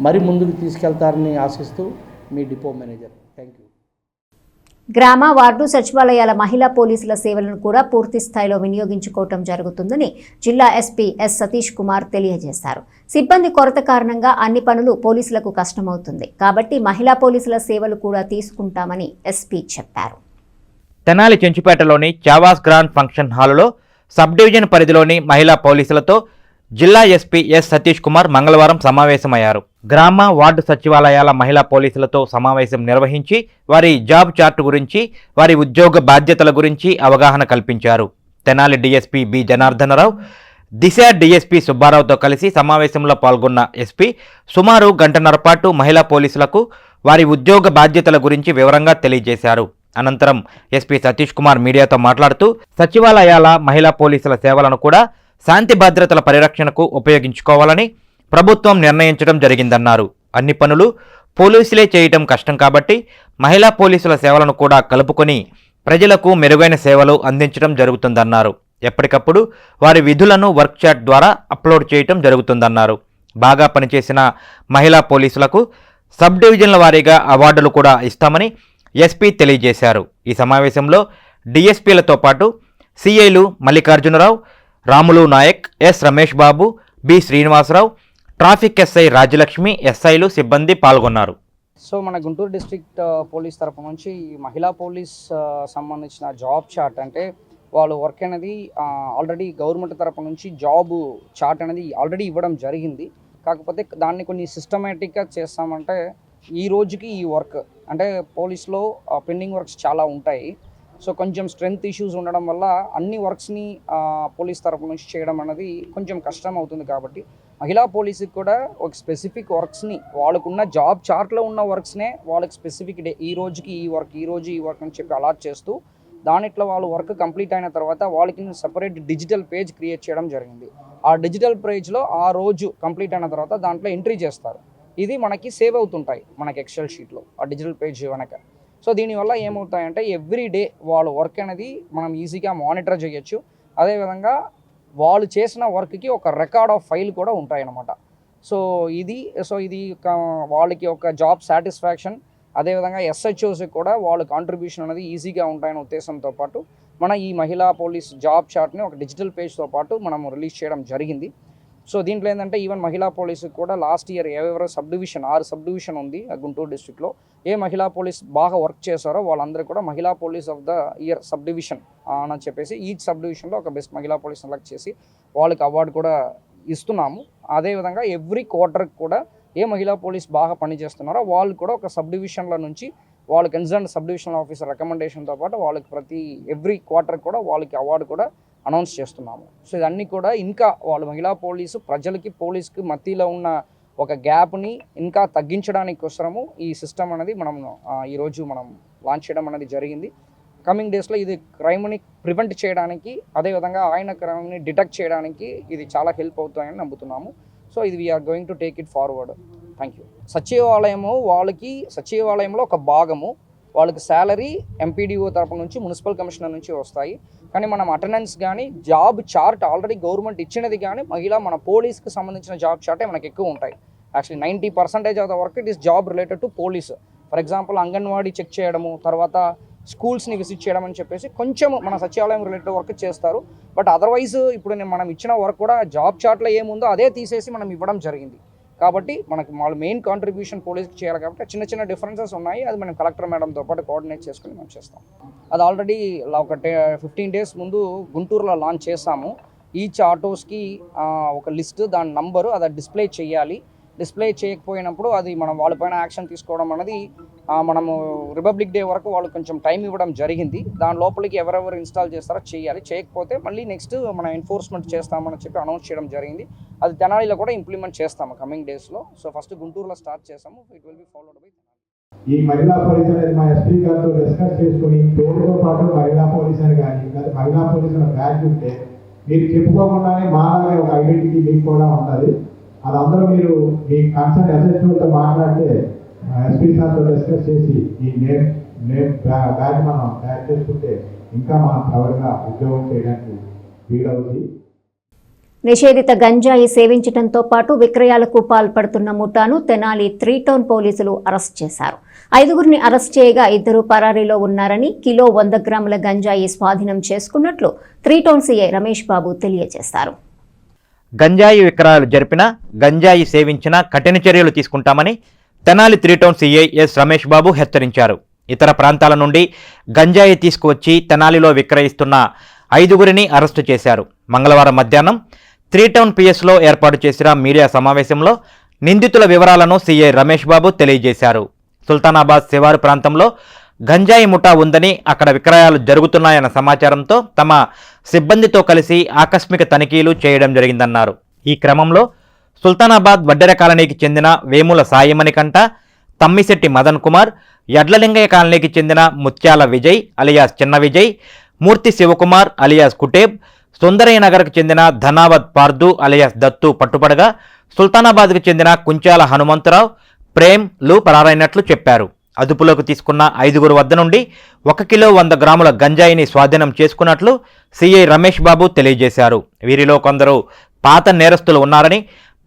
మరి ముందుకు తీసుకెళ్తారని ఆశిస్తూ మీ డిపో మేనేజర్. Thank you. గ్రామ వార్డు సచివాలయాల మహిళా పోలీసుల సేవలను కూడా పూర్తి స్థాయిలో వినియోగించుకోవటం జరుగుతుందని జిల్లా ఎస్పీ ఎస్ సతీష్ కుమార్ తెలియజేశారు. సిబ్బంది కొరత కారణంగా అన్ని పనులు పోలీసులకు కష్టమవుతుంది కాబట్టి మహిళా పోలీసుల సేవలు కూడా తీసుకుంటామని ఎస్పీ చెప్పారు. తెనాలి చెంచుపేటలోని చావాస్ గ్రాండ్ ఫంక్షన్ హాలులో సబ్ డివిజన్ పరిధిలోని మహిళా పోలీసులతో జిల్లా ఎస్పీ ఎస్ సతీష్ కుమార్ మంగళవారం సమావేశమయ్యారు. గ్రామ వార్డు సచివాలయాల మహిళా పోలీసులతో సమావేశం నిర్వహించి వారి జాబ్ చార్ట్ గురించి, వారి ఉద్యోగ బాధ్యతల గురించి అవగాహన కల్పించారు. తెనాలి డీఎస్పీ బి జనార్దనరావు, దిశ డీఎస్పీ సుబ్బారావుతో కలిసి సమావేశంలో పాల్గొన్న ఎస్పీ సుమారు గంటన్నర పాటు మహిళా పోలీసులకు వారి ఉద్యోగ బాధ్యతల గురించి వివరంగా తెలియజేశారు. అనంతరం ఎస్పీ సతీష్ కుమార్ మీడియాతో మాట్లాడుతూ సచివాలయాల మహిళా పోలీసుల సేవలను కూడా శాంతి భద్రతల పరిరక్షణకు ఉపయోగించుకోవాలని ప్రభుత్వం నిర్ణయించడం జరిగిందన్నారు. అన్ని పనులు పోలీసులే చేయటం కష్టం కాబట్టి మహిళా పోలీసుల సేవలను కూడా కలుపుకొని ప్రజలకు మెరుగైన సేవలు అందించడం జరుగుతుందన్నారు. ఎప్పటికప్పుడు వారి విధులను వర్క్ చాట్ ద్వారా అప్లోడ్ చేయటం జరుగుతుందన్నారు. బాగా పనిచేసిన మహిళా పోలీసులకు సబ్ డివిజన్ల వారీగా అవార్డులు కూడా ఇస్తామని ఎస్పీ తెలియజేశారు. ఈ సమావేశంలో డిఎస్పీలతో పాటు సిఐలు Mallikarjunarao, Ramulu Nayak, S Ramesh Babu, B Srinivasarao, traffic SI Rajyalakshmi, ఎస్ఐలు సిబ్బంది పాల్గొన్నారు. సో మన గుంటూరు డిస్ట్రిక్ట్ పోలీస్ తరపు నుంచి మహిళా పోలీస్ సంబంధించిన జాబ్ చార్ట్ అంటే వాళ్ళు వర్క్ అనేది ఆల్రెడీ గవర్నమెంట్ తరపు నుంచి జాబ్ చార్ట్ అనేది ఆల్రెడీ ఇవ్వడం జరిగింది. కాకపోతే దాన్ని కొన్ని సిస్టమేటిక్గా చేస్తామంటే ఈ రోజుకి ఈ వర్క్ అంటే పోలీస్లో పెండింగ్ వర్క్స్ చాలా ఉంటాయి. సో కొంచెం స్ట్రెంగ్త్ ఇష్యూస్ ఉండడం వల్ల అన్ని వర్క్స్ని పోలీస్ తరపు నుంచి చేయడం అనేది కొంచెం కష్టం అవుతుంది. కాబట్టి మహిళా పోలీసుకి కూడా ఒక స్పెసిఫిక్ వర్క్స్ని వాళ్ళకున్న జాబ్ చార్ట్లో ఉన్న వర్క్స్నే వాళ్ళకి స్పెసిఫిక్ డే ఈ రోజుకి ఈ వర్క్, ఈ రోజు ఈ వర్క్ అని చెప్పి అలాట్ చేస్తూ దానిట్లో వాళ్ళు వర్క్ కంప్లీట్ అయిన తర్వాత వాళ్ళకి సపరేట్ డిజిటల్ పేజ్ క్రియేట్ చేయడం జరిగింది. ఆ డిజిటల్ పేజ్లో ఆ రోజు కంప్లీట్ అయిన తర్వాత దాంట్లో ఎంట్రీ చేస్తారు. ఇది మనకి సేవ్ అవుతుంటాయి మనకి ఎక్సెల్ షీట్లో ఆ డిజిటల్ పేజ్ వెనక. సో దీనివల్ల ఏమవుతాయంటే ఎవ్రీ డే వాళ్ళ వర్క్ అనేది మనం ఈజీగా మానిటర్ చేయొచ్చు. అదేవిధంగా వాళ్ళు చేసిన వర్క్కి ఒక రికార్డ్ ఆఫ్ ఫైల్ కూడా ఉంటాయన్నమాట. సో ఇది వాళ్ళకి ఒక జాబ్ సాటిస్ఫాక్షన్, అదేవిధంగా ఎస్హెచ్ఓస్కి కూడా వాళ్ళ కాంట్రిబ్యూషన్ అనేది ఈజీగా ఉంటాయనే ఉద్దేశంతో పాటు మన ఈ మహిళా పోలీస్ జాబ్ చార్ట్ని ఒక డిజిటల్ పేజ్తో పాటు మనం రిలీజ్ చేయడం జరిగింది. సో దీంట్లో ఏంటంటే ఈవెన్ మహిళా పోలీసుకి కూడా లాస్ట్ ఇయర్ ఎవరెవరో సబ్ డివిజన్ 6 సబ్ డివిజన్ ఉంది గుంటూరు డిస్ట్రిక్ట్లో, ఏ మహిళా పోలీస్ బాగా వర్క్ చేశారో వాళ్ళందరూ కూడా మహిళా police of the year sub division అని చెప్పేసి ఈచ్ సబ్ డివిజన్లో ఒక బెస్ట్ మహిళా పోలీస్ సెలెక్ట్ చేసి వాళ్ళకి అవార్డు కూడా ఇస్తున్నాము. అదేవిధంగా ఎవ్రీ క్వార్టర్కి కూడా ఏ మహిళా పోలీస్ బాగా పనిచేస్తున్నారో వాళ్ళు కూడా ఒక సబ్ డివిజన్ల నుంచి వాళ్ళ కన్సర్న్ సబ్ డివిజనల్ ఆఫీసర్ రికమెండేషన్తో పాటు వాళ్ళకి ఎవ్రీ క్వార్టర్ కూడా వాళ్ళకి అవార్డు కూడా అనౌన్స్ చేస్తున్నాము. సో ఇదన్నీ కూడా ఇంకా వాళ్ళు మహిళా పోలీసు ప్రజలకి పోలీస్కి మధ్యలో ఉన్న ఒక గ్యాప్ని ఇంకా తగ్గించడానికి కోసము ఈ సిస్టమ్ అనేది ఈరోజు మనం లాంచ్ చేయడం అనేది జరిగింది. కమింగ్ డేస్లో ఇది క్రైమ్ని ప్రివెంట్ చేయడానికి, అదేవిధంగా ఆయన క్రైమ్ని డిటెక్ట్ చేయడానికి ఇది చాలా హెల్ప్ అవుతాయని నమ్ముతున్నాము. సో ఇది we're going to take it forward. Thank you. సచివాలయంలో ఒక భాగము వాళ్ళకి శాలరీ ఎంపీడీఓ తరపు నుంచి మున్సిపల్ కమిషనర్ నుంచి వస్తాయి. కానీ మనం అటెండెన్స్ కానీ జాబ్ చార్ట్ ఆల్రెడీ గవర్నమెంట్ ఇచ్చినది కానీ మన పోలీస్కి సంబంధించిన జాబ్ చార్టే మనకి ఎక్కువ ఉంటాయి. Actually 90% of the work it is job related to police. For example anganwadi check చేయడము, తర్వాత స్కూల్స్ని విజిట్ చేయడం అని చెప్పేసి కొంచెం మన సచివాలయం రిలేటెడ్ వర్క్ చేస్తారు. బట్ అదర్వైజ్ ఇప్పుడు మనం ఇచ్చిన వర్క్ కూడా జాబ్ చార్ట్లో ఏముందో అదే తీసేసి మనం ఇవ్వడం జరిగింది. కాబట్టి వాళ్ళ మెయిన్ కాంట్రిబ్యూషన్ పోలీస్కి చేయాలి కాబట్టి చిన్న చిన్న డిఫరెన్సెస్ ఉన్నాయి. అది మనం కలెక్టర్ మేడంతో పాటు కోఆర్డినేట్ చేసుకుని మనం చేస్తాం. అది ఆల్రెడీ ఒక 15 days ముందు గుంటూరులో లాంచ్ చేస్తాము. ఈచ్ ఆటోస్కి ఒక లిస్ట్, దాని నంబరు అది డిస్ప్లే చేయాలి. డిస్ప్లే చేయకపోయినప్పుడు అది వాళ్ళపైన యాక్షన్ తీసుకోవడం అనేది మనము రిపబ్లిక్ డే వరకు వాళ్ళు కొంచెం టైం ఇవ్వడం జరిగింది. దాని లోపలికి ఎవరెవరు ఇన్స్టాల్ చేస్తారో చేయాలి. చేయకపోతే మళ్ళీ నెక్స్ట్ మనం ఎన్ఫోర్స్మెంట్ చేస్తామని చెప్పి అనౌన్స్ చేయడం జరిగింది. అది తెనాలిలో కూడా ఇంప్లిమెంట్ చేస్తాము కమింగ్ డేస్లో. సో ఫస్ట్ గుంటూరులో స్టార్ట్ చేస్తాము. It will be followed by ఈ మహిళా పోలీస్ అనేది మా ఎస్పీ గారితో డిస్కస్ చేసుకుని పేరుతో పాటు మహిళా పోలీస్ అని కానీ లేదా మహిళా పోలీస్ అనే బ్యాగ్ ఉంటే మీరు చెప్పుకోకుండానే మాలాగే ఒక ఐడెంటిటీ మీకు కూడా ఉంటుంది. అది అందరూ మీరు మీ కన్సర్న్ ఎస్హెచ్ఓతో మాట్లాడితే ఎస్పీ సార్తో డిస్కస్ చేసి ఈ నేమ్ నేను బ్యాగ్ మనం తయారు చేసుకుంటే ఇంకా మనం ప్రౌడ్గా ఉద్యోగం చేయడానికి వీలవుతుంది. నిషేధిత గంజాయి సేవించడంతో పాటు విక్రయాలకు పాల్పడుతున్న ముఠాను తెనాలి 3 టౌన్ పోలీసులు అరెస్ట్ చేశారు. 5గురిని అరెస్ట్ చేయగా 2 పరారీలో ఉన్నారని, కిలో 100 గ్రాముల గంజాయి స్వాధీనం చేసుకున్నట్లు 3 టౌన్ సీఐ రమేష్ బాబు తెలియజేశారు. గంజాయి విక్రయాలు జరిపిన, గంజాయి సేవించిన కఠిన చర్యలు తీసుకుంటామని Tenali 3 town CI S Ramesh Babu హెచ్చరించారు. ఇతర ప్రాంతాల నుండి గంజాయి తీసుకువచ్చి తెనాలిలో విక్రయిస్తున్న 5గురిని అరెస్టు చేశారు. మంగళవారం మధ్యాహ్నం 3 టౌన్ పిఎస్లో ఏర్పాటు చేసిన మీడియా సమావేశంలో నిందితుల వివరాలను సీఐ రమేష్ బాబు తెలియజేశారు. సుల్తానాబాద్ శివారు ప్రాంతంలో గంజాయి ముఠా ఉందని, అక్కడ విక్రయాలు జరుగుతున్నాయన్న సమాచారంతో తమ సిబ్బందితో కలిసి ఆకస్మిక తనిఖీలు చేయడం జరిగిందన్నారు. ఈ క్రమంలో సుల్తానాబాద్ వడ్డెర కాలనీకి చెందిన వేముల సాయిమణికంఠ, తమ్మిశెట్టి మదన్ కుమార్, యడ్లలింగయ్య కాలనీకి చెందిన ముత్యాల విజయ్ అలియాస్ చిన్న విజయ్, మూర్తి శివకుమార్ అలియాస్ కుటేబ్, సుందరయ్య నగర్కు చెందిన ధనావత్ పార్దు అలియాస్ దత్తు పట్టుపడగా, సుల్తానాబాద్కు చెందిన కుంచాల హనుమంతరావు, ప్రేమ్లు పరారైనట్లు చెప్పారు. అదుపులోకి తీసుకున్న 5గురు వద్ద నుండి 1 కిలో 100 గ్రాముల గంజాయిని స్వాధీనం చేసుకున్నట్లు సీఐ రమేష్ బాబు తెలియజేశారు. వీరిలో కొందరు పాత నేరస్తులు ఉన్నారని,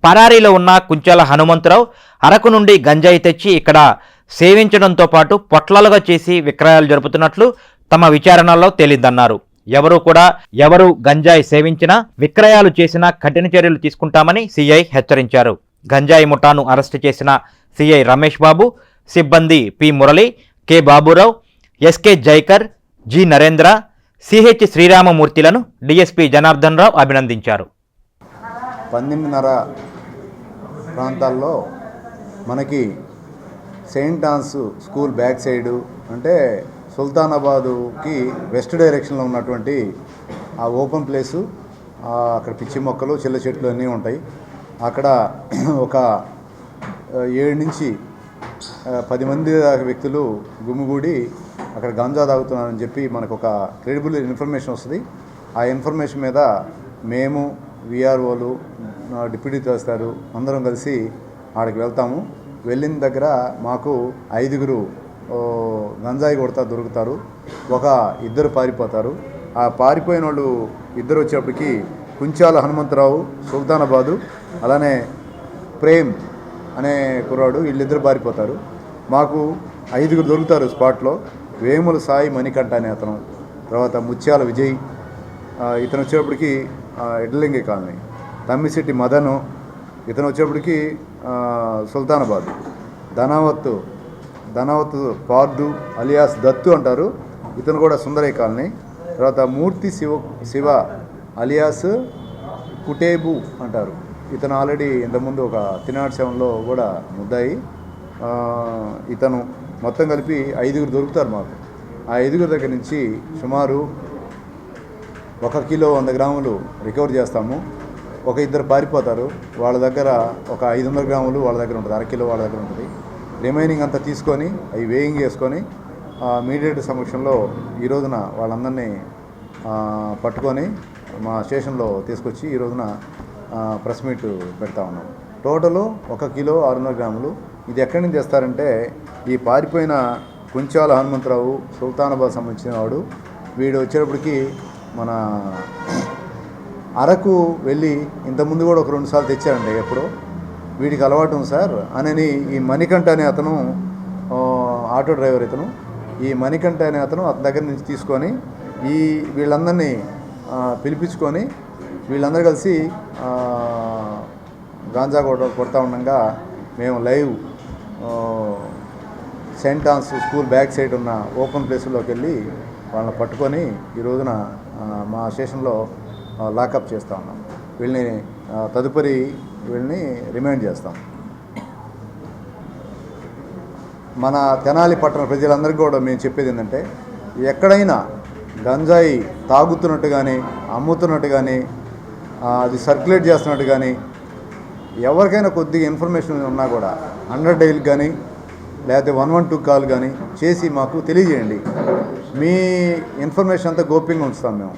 పరారీలో ఉన్న కుంచాల హనుమంతరావు అరకు నుండి గంజాయి తెచ్చి ఇక్కడ సేవించడంతో పాటు పొట్లాలుగా చేసి విక్రయాలు జరుపుతున్నట్లు తమ విచారణలో తేలిందన్నారు. ఎవరు గంజాయి సేవించినా, విక్రయాలు చేసినా కఠిన చర్యలు తీసుకుంటామని సీఐ హెచ్చరించారు. గంజాయి ముఠాను అరెస్టు చేసిన సీఐ రమేష్ బాబు సిబ్బంది P Murali, K Baburao, SK Jaikar, G Narendra, CH శ్రీరామమూర్తిలను డిఎస్పీ జనార్దన్ రావు అభినందించారు. 12:30 ప్రాంతాల్లో మనకి saint Ann's school back side, అంటే సుల్తానాబాదుకి వెస్ట్ డైరెక్షన్లో ఉన్నటువంటి ఆ ఓపెన్ ప్లేసు, అక్కడ పిచ్చి మొక్కలు, చిల్ల చెట్లు అన్నీ ఉంటాయి. అక్కడ ఒక 7 నుంచి 10 మంది వ్యక్తులు గుమిగూడి అక్కడ గంజా తాగుతున్నారని చెప్పి మనకు ఒక క్రెడిబుల్ ఇన్ఫర్మేషన్ వస్తుంది. ఆ ఇన్ఫర్మేషన్ మీద మేము, విఆర్ఓలు, డిప్యూటీ తహసీల్దారు అందరం కలిసి ఆడికి వెళ్తాము. వెళ్ళిన దగ్గర మాకు 5గురు గంజాయి కొడతా దొరుకుతారు. 2 పారిపోతారు. ఆ పారిపోయిన వాళ్ళు 2 వచ్చేప్పటికి కుంచాల హనుమంతరావు సుల్తానాబాదు, అలానే ప్రేమ్ అనే కుర్రాడు, వీళ్ళిద్దరు పారిపోతారు. మాకు 5గురు దొరుకుతారు స్పాట్లో. వేముల సాయి మణికంఠ అనే అతను, తర్వాత ముత్యాల విజయ్, ఇతను వచ్చేప్పటికి ఎడ్లింగి కాలనీ, తమ్మిశెట్టి మదను, ఇతను వచ్చేప్పటికి సుల్తానాబాద్, ధనావత్ పార్దు అలియాస్ దత్తు అంటారు, ఇతను కూడా సుందరయ్య కాలనీ, తర్వాత మూర్తి శివ అలియాస్ కుటేబు అంటారు, ఇతను ఆల్రెడీ ఇంతకుముందు ఒక 307లో కూడా ముద్దాయి. ఇతను మొత్తం కలిపి 5గురు దొరుకుతారు మాకు. ఆ 5గురు దగ్గర నుంచి సుమారు 1 కిలో 100 గ్రాములు రికవర్ చేస్తాము. 2 పారిపోతారు. వాళ్ళ దగ్గర ఒక 500 గ్రాములు వాళ్ళ దగ్గర ఉంటుంది, 1/2 కిలో వాళ్ళ దగ్గర ఉంటుంది. రిమైనింగ్ అంతా తీసుకొని అవి వేయింగ్ చేసుకొని మీడియేటర్ సమక్షంలో ఈ రోజున వాళ్ళందరినీ పట్టుకొని మా స్టేషన్లో తీసుకొచ్చి ఈ రోజున ప్రెస్ మీట్ పెడతా ఉన్నాం. టోటలు 1 కిలో 600 గ్రాములు. ఇది ఎక్కడి నుంచి తెస్తారంటే ఈ పారిపోయిన కుంచాల హనుమంతరావు సుల్తానాబాద్ సంబంధించిన వాడు. వీడు వచ్చేటప్పటికి మన అరకు వెళ్ళి ఇంతకుముందు కూడా ఒక 2 సార్లు తెచ్చారండి. ఎప్పుడో వీడికి అలవాటు ఉంది సార్ అని ఈ మణికంఠ అనే అతను ఆటో డ్రైవర్, ఇతను ఈ మణికంఠ అనే అతను అతని దగ్గర నుంచి తీసుకొని వీళ్ళందరినీ పిలిపించుకొని వీళ్ళందరూ కలిసి గాంజా కొడతా ఉండగా మేము live Saint Ann's school back side ఉన్న ఓపెన్ ప్లేస్లోకి వెళ్ళి వాళ్ళని పట్టుకొని ఈ రోజున మా స్టేషన్లో లాకప్ చేస్తూ ఉన్నాం. వీళ్ళని తదుపరి రిమైండ్ చేస్తాం. మన తెనాలి పట్టణ ప్రజలందరికీ కూడా మేము చెప్పేది ఏంటంటే, ఎక్కడైనా గంజాయి తాగుతున్నట్టు కానీ, అమ్ముతున్నట్టు కానీ, అది సర్క్యులేట్ చేస్తున్నట్టు కానీ, ఎవరికైనా కొద్దిగా ఇన్ఫర్మేషన్ ఉన్నా కూడా 100 డైల్ కానీ లేకపోతే 112 కాల్ కానీ చేసి మాకు తెలియజేయండి. మీ ఇన్ఫర్మేషన్ అంతా గోప్యంగా ఉంచుతాం మేము.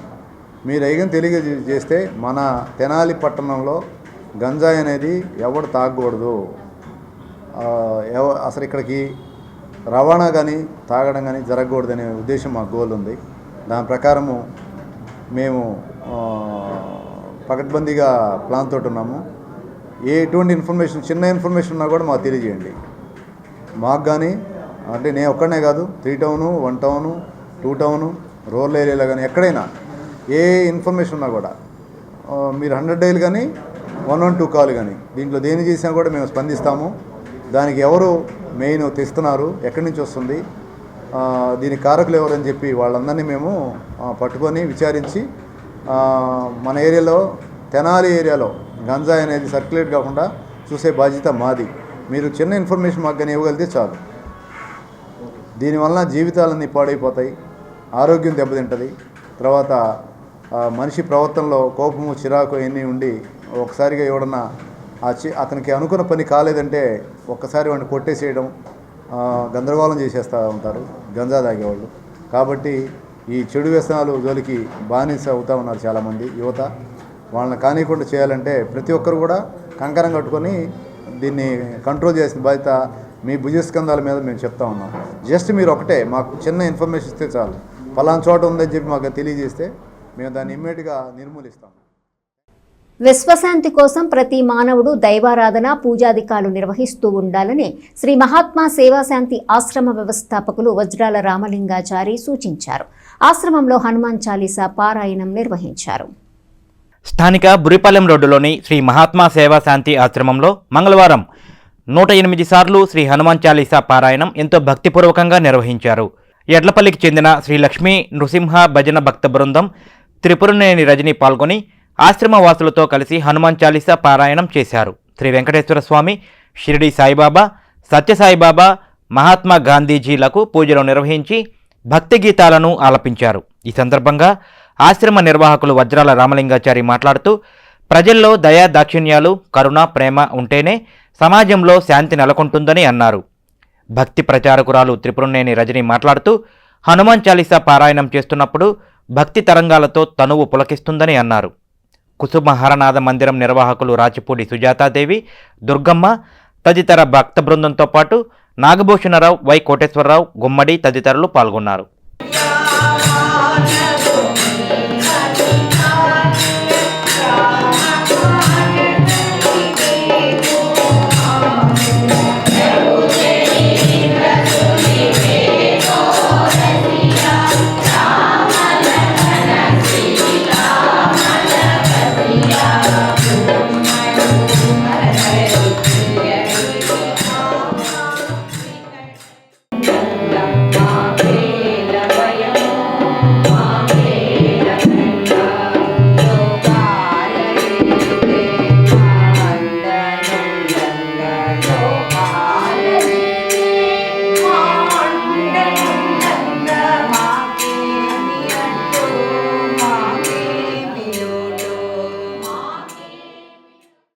మీరు ఐగన్ తెలియజేస్తే మన తెనాలి పట్టణంలో గంజాయి అనేది ఎవడు తాగకూడదు. అసలు ఇక్కడికి రవాణా కానీ తాగడం కానీ జరగకూడదనే ఉద్దేశం మా గోల్ ఉంది. దాని ప్రకారము మేము పకడ్బందీగా ప్లాన్ తోటి ఉన్నాము. ఎటువంటి ఇన్ఫర్మేషన్, చిన్న ఇన్ఫర్మేషన్ ఉన్నా కూడా మాకు తెలియజేయండి. మాకు కానీ అంటే నేను ఒక్కడనే కాదు, 3 టౌను, 1 టౌను, 2 టౌను, రూరల్ ఏరియాలో కానీ ఎక్కడైనా ఏ ఇన్ఫర్మేషన్ ఉన్నా కూడా మీరు 100 డైల్ కానీ 112 కాల్ కానీ దీంట్లో దేని చేసినా కూడా మేము స్పందిస్తాము. దానికి ఎవరు మెయిన్ తెస్తున్నారు, ఎక్కడి నుంచి వస్తుంది, దీనికి కారకులు ఎవరని చెప్పి వాళ్ళందరినీ మేము పట్టుకొని విచారించి మన ఏరియాలో తెనాలి ఏరియాలో గంజాయి అనేది సర్క్యులేట్ కాకుండా చూసే బాధ్యత మాది. మీరు చిన్న ఇన్ఫర్మేషన్ మాకు కానీ ఇవ్వగలిగితే చాలు. దీనివల్ల జీవితాలన్నీ పాడైపోతాయి, ఆరోగ్యం దెబ్బతింటుంది. తర్వాత మనిషి ప్రవర్తనలో కోపము, చిరాకు అన్నీ ఉండి ఒకసారిగా ఎవడన్నా అతనికి అనుకున్న పని కాలేదంటే ఒక్కసారి వాడిని కొట్టేసేయడం, గందరగోళం చేసేస్తూ ఉంటారు గంజా తాగేవాళ్ళు. కాబట్టి ఈ చెడు వ్యసనాలు జోలికి బానిస అవుతూ ఉన్నారు చాలామంది యువత. వాళ్ళని కానికుండా చేయాలంటే ప్రతి ఒక్కరు కూడా కంకణం కట్టుకొని దీన్ని కంట్రోల్ చేసిన బాధ్యత మీ భుజస్కంధాల మీద మేము చెప్తా ఉన్నాం. జస్ట్ మీరు ఒకటే మాకు చిన్న ఇన్ఫర్మేషన్ ఇస్తే చాలు, ఫలానా చోట ఉందని చెప్పి మాకు తెలియజేస్తే మేము దాన్ని ఇమ్మీడియట్గా నిర్మూలిస్తాం. విశ్వశాంతి కోసం ప్రతి మానవుడు దైవారాధన, పూజాధికాలు నిర్వహిస్తూ ఉండాలని శ్రీ మహాత్మా సేవాశాంతి ఆశ్రమ వ్యవస్థాపకులు వజ్రాల రామలింగాచారి సూచించారు. ఆశ్రమంలో హనుమాన్ చాలీసా పారాయణం నిర్వహించారు. స్థానిక బురిపాలెం రోడ్డులోని శ్రీ మహాత్మా సేవాశాంతి ఆశ్రమంలో మంగళవారం 108 సార్లు శ్రీ హనుమాన్ చాలీసా పారాయణం ఎంతో భక్తిపూర్వకంగా నిర్వహించారు. ఎడ్లపల్లికి చెందిన శ్రీ లక్ష్మీ నృసింహ భజన భక్త బృందం త్రిపురనేని రజని పాల్గొని ఆశ్రమ వాసులతో కలిసి హనుమాన్ చాలీసా పారాయణం చేశారు. శ్రీ వెంకటేశ్వర స్వామి, షిరిడి సాయిబాబా, సత్యసాయిబాబా, మహాత్మా గాంధీజీలకు పూజలు నిర్వహించి భక్తి గీతాలను ఆలపించారు. ఈ సందర్భంగా ఆశ్రమ నిర్వాహకులు వజ్రాల రామలింగాచారి మాట్లాడుతూ ప్రజల్లో దయా దాక్షిణ్యాలు, కరుణ, ప్రేమ ఉంటేనే సమాజంలో శాంతి నెలకొంటుందని అన్నారు. భక్తి ప్రచారకురాలు త్రిపురనేని రజని మాట్లాడుతూ హనుమాన్ చాలీసా పారాయణం చేస్తున్నప్పుడు భక్తి తరంగాలతో తనువు పులకిస్తుందని అన్నారు. కుసుమ హరనాథ మందిరం నిర్వాహకులు రాచిపూడి సుజాతాదేవి, దుర్గమ్మ తదితర భక్త బృందంతో పాటు నాగభూషణరావు, వై కోటేశ్వరరావు, గుమ్మడి తదితరులు పాల్గొన్నారు.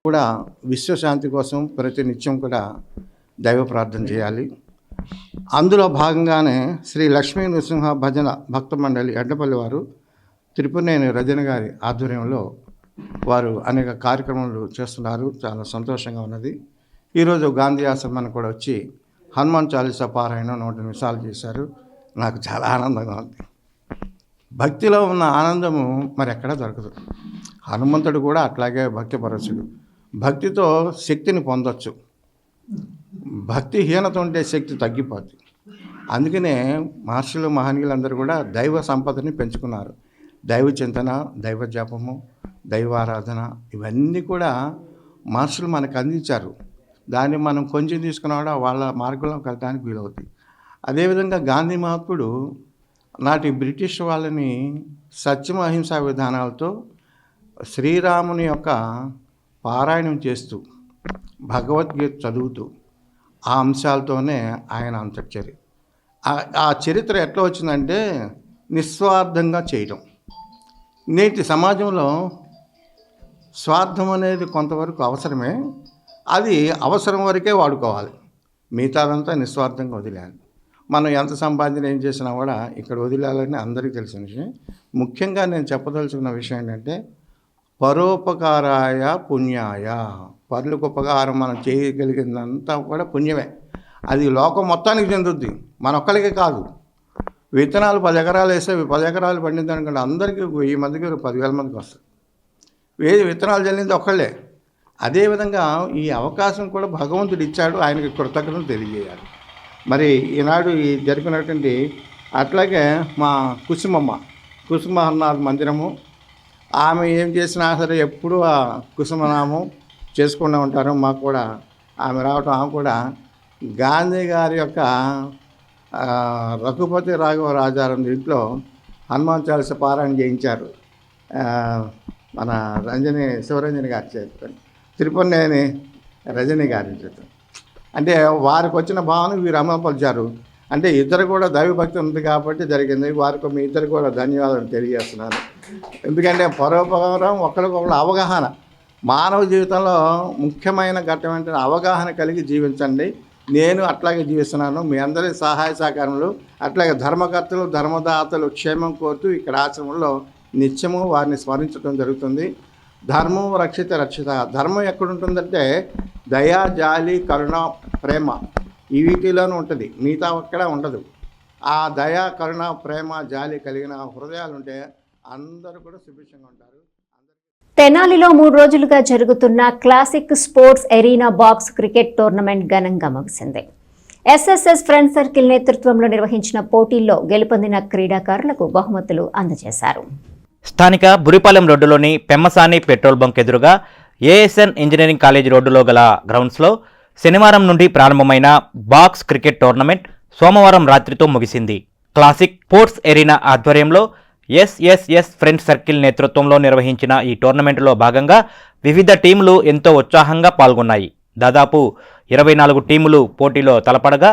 కూడా విశ్వశాంతి కోసం ప్రతి నిత్యం కూడా దైవ ప్రార్థన చేయాలి. అందులో భాగంగానే శ్రీ లక్ష్మీ నృసింహ భజన భక్త మండలి ఎడ్డపల్లి వారు త్రిపురనేని రజని గారి ఆధ్వర్యంలో వారు అనేక కార్యక్రమాలు చేస్తున్నారు. చాలా సంతోషంగా ఉన్నది. ఈరోజు గాంధీ ఆశ్రమానికి కూడా వచ్చి హనుమాన్ చాలీసా పారాయణం 100 నిమిషాలు చేశారు. నాకు చాలా ఆనందంగా ఉంది. భక్తిలో ఉన్న ఆనందము మరి ఎక్కడా దొరకదు. హనుమంతుడు కూడా అట్లాగే భక్తిపరచుడు. భక్తితో శక్తిని పొందొచ్చు, భక్తిహీనత ఉంటే శక్తి తగ్గిపోద్ది. అందుకనే మహర్షులు, మహనీయులందరూ కూడా దైవ సంపదని పెంచుకున్నారు. దైవ చింతన, దైవ జపము, దైవారాధన ఇవన్నీ కూడా మహర్షులు మనకు అందించారు. దాన్ని మనం కొంచెం తీసుకున్నా కూడా వాళ్ళ మార్గంలో వెళ్ళడానికి వీలవుతుంది. అదేవిధంగా గాంధీ మహాత్ముడు నాటి బ్రిటిష్ వాళ్ళని సత్యం, అహింసా విధానాలతో శ్రీరాముని యొక్క పారాయణం చేస్తూ భగవద్గీత చదువుతూ ఆ అంశాలతోనే ఆయన అంతర్చరి. ఆ చరిత్ర ఎట్లా వచ్చిందంటే నిస్వార్థంగా చేయడం. నేటి సమాజంలో స్వార్థం అనేది కొంతవరకు అవసరమే, అది అవసరం వరకే వాడుకోవాలి, మిగతాదంతా నిస్వార్థంగా వదిలేయాలి. మనం ఎంత సంపాదన ఏం చేసినా కూడా ఇక్కడ వదిలేయాలని అందరికీ తెలిసిన విషయం. ముఖ్యంగా నేను చెప్పదలుచుకున్న విషయం ఏంటంటే పరోపకారాయ పుణ్యాయ, పరులకు ఉపకారం మనం చేయగలిగిందంతా కూడా పుణ్యమే. అది లోకం మొత్తానికి చెందుద్ది, మన ఒక్కరికి కాదు. విత్తనాలు 10 ఎకరాలు వేస్తే 10 ఎకరాలు పండిందనుకోండి, అందరికీ 1000 మందికి 10,000 మందికి వస్తుంది. విత్తనాలు చల్లింది ఒక్కళ్ళే. అదేవిధంగా ఈ అవకాశం కూడా భగవంతుడు ఇచ్చాడు, ఆయనకి కృతజ్ఞతలు తెలియజేయాలి. మరి ఈనాడు ఈ జరిపినటువంటి అట్లాగే మా కుసుమనాథ మందిరము, ఆమె ఏం చేసినా సరే ఎప్పుడూ ఆ కుసుమనామం చేసుకుంటూ ఉంటారు. మాకు కూడా ఆమె రావటం, ఆమె కూడా గాంధీ గారి యొక్క రఘుపతి రాఘవ రాజారాం ఇంట్లో హనుమాన్ చాలీసా పారాయణ చేయించారు. మన శివరంజని గారి చేత, తిరుపతినేని రజని గారి చేత. అంటే వారికి వచ్చిన భావన వీరు అమలుపరిచారు. అంటే ఇద్దరు కూడా దైవభక్తి ఉంది కాబట్టి జరిగింది. వారికి మీ ఇద్దరు కూడా ధన్యవాదాలు తెలియజేస్తున్నాను. ఎందుకంటే పరోపకారం ఒకరికొకరు అవగాహన, మానవ జీవితంలో ముఖ్యమైన ఘట్టం ఏంటంటే అవగాహన కలిగి జీవించండి. నేను అట్లాగే జీవిస్తున్నాను. మీ అందరి సహాయ సహకారములు, అట్లాగే ధర్మకర్తలు ధర్మదాతలు క్షేమం కోరుతూ ఇక్కడ ఆశ్రమంలో నిత్యము వారిని స్మరించడం జరుగుతుంది. ధర్మం రక్షిత రక్షిత. ధర్మం ఎక్కడుంటుందంటే దయా, జాలి, కరుణ, ప్రేమ ఈ వీటిలోనే ఉంటుంది, మిగతా ఎక్కడ ఉండదు. ఆ దయా, కరుణ, ప్రేమ, జాలి కలిగిన హృదయాలు ఉంటే అందరూ కూడా సుభిక్షంగా ఉంటారు. తెనాలిలో 3 రోజులుగా జరుగుతున్న classic sports arena box cricket tournament ఘనంగా ముగిసింది. ఎస్ఎస్ఎస్ ఫ్రెండ్ సర్కిల్ నేతృత్వంలో నిర్వహించిన పోటీల్లో గెలుపొందిన క్రీడాకారులకు బహుమతులు అందజేశారు. స్థానిక బురిపాలెం రోడ్డులోని పెమ్మసాని పెట్రోల్ బంక్ ఎదురుగా ఏఎస్ఎన్ ఇంజనీరింగ్ కాలేజ్ రోడ్డులో గల గ్రౌండ్స్లో శనివారం నుండి ప్రారంభమైన బాక్స్ క్రికెట్ టోర్నమెంట్ సోమవారం రాత్రితో ముగిసింది. క్లాసిక్ స్పోర్ట్స్ ఎరీనా ఆధ్వర్యంలో ఎస్ఎస్ఎస్ ఫ్రెండ్ సర్కిల్ నేతృత్వంలో నిర్వహించిన ఈ టోర్నమెంటులో భాగంగా వివిధ టీములు ఎంతో ఉత్సాహంగా పాల్గొన్నాయి. దాదాపు 24 టీములు పోటీలో తలపడగా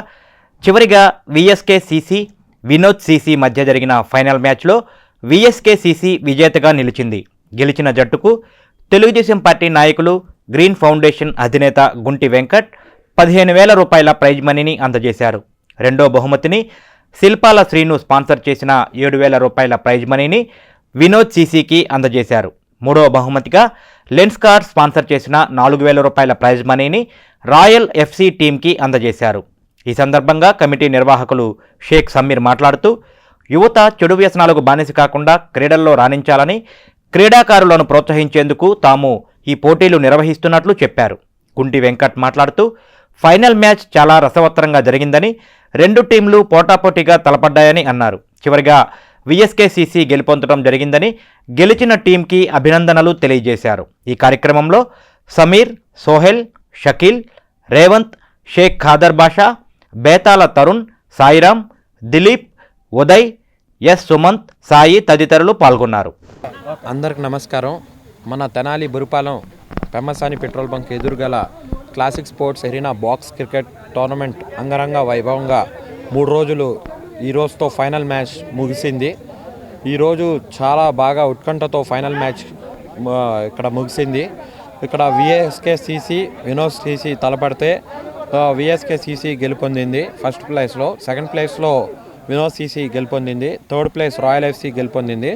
చివరిగా విఎస్కే సిసి, వినోద్ సిసి మధ్య జరిగిన ఫైనల్ మ్యాచ్లో విఎస్కే సిసి విజేతగా నిలిచింది. గెలిచిన జట్టుకు తెలుగుదేశం పార్టీ నాయకులు గ్రీన్ ఫౌండేషన్ అధినేత గుంటి వెంకట్ 15,000 రూపాయల ప్రైజ్ మనీని అందజేశారు. రెండో బహుమతిని శిల్పాల శ్రీను స్పాన్సర్ చేసిన 7,000 రూపాయల ప్రైజ్ మనీని వినోద్ సిసికి అందజేశారు. మూడవ బహుమతిగా లెన్స్కార్ స్పాన్సర్ చేసిన 4,000 రూపాయల ప్రైజ్ మనీని రాయల్ ఎఫ్సి టీంకి అందజేశారు. ఈ సందర్భంగా కమిటీ నిర్వాహకులు షేక్ సమీర్ మాట్లాడుతూ యువత చెడు వ్యసనాలకు బానిస కాకుండా క్రీడల్లో రాణించాలని, క్రీడాకారులను ప్రోత్సహించేందుకు తాము ఈ పోటీలు నిర్వహిస్తున్నట్లు చెప్పారు. గుంటి వెంకట్ మాట్లాడుతూ ఫైనల్ మ్యాచ్ చాలా రసవత్తరంగా జరిగిందని, 2 టీంలు పోటాపోటీగా తలపడ్డాయని అన్నారు. చివరిగా విఎస్కేసిసి గెలుపొందడం జరిగిందని, గెలిచిన టీంకి అభినందనలు తెలియజేశారు. ఈ కార్యక్రమంలో సమీర్, సోహెల్, షకీల్, రేవంత్, షేక్ ఖాదర్ బాషా, బేతాల తరుణ్, సాయిరామ్, దిలీప్, ఉదయ్, ఎస్ సుమంత్, సాయి తదితరులు పాల్గొన్నారు. అందరికి నమస్కారం. మన తెనాలి బురిపాలెం పెమ్మసాని పెట్రోల్ బంక్ ఎదురుగల classic sports arena box cricket tournament అంగరంగ వైభవంగా 3 రోజులు ఈ రోజుతో ఫైనల్ మ్యాచ్ ముగిసింది. ఈరోజు చాలా బాగా ఉత్కంఠతో ఫైనల్ మ్యాచ్ ఇక్కడ ముగిసింది. ఇక్కడ విఎస్కేసిసి, వినోద్ సిసి తలపడితే విఎస్కేసిసి గెలుపొందింది ఫస్ట్ ప్లేస్లో. సెకండ్ ప్లేస్లో వినోద్ సిసి గెలుపొందింది. థర్డ్ ప్లేస్ రాయల్ ఎఫ్సి గెలుపొందింది.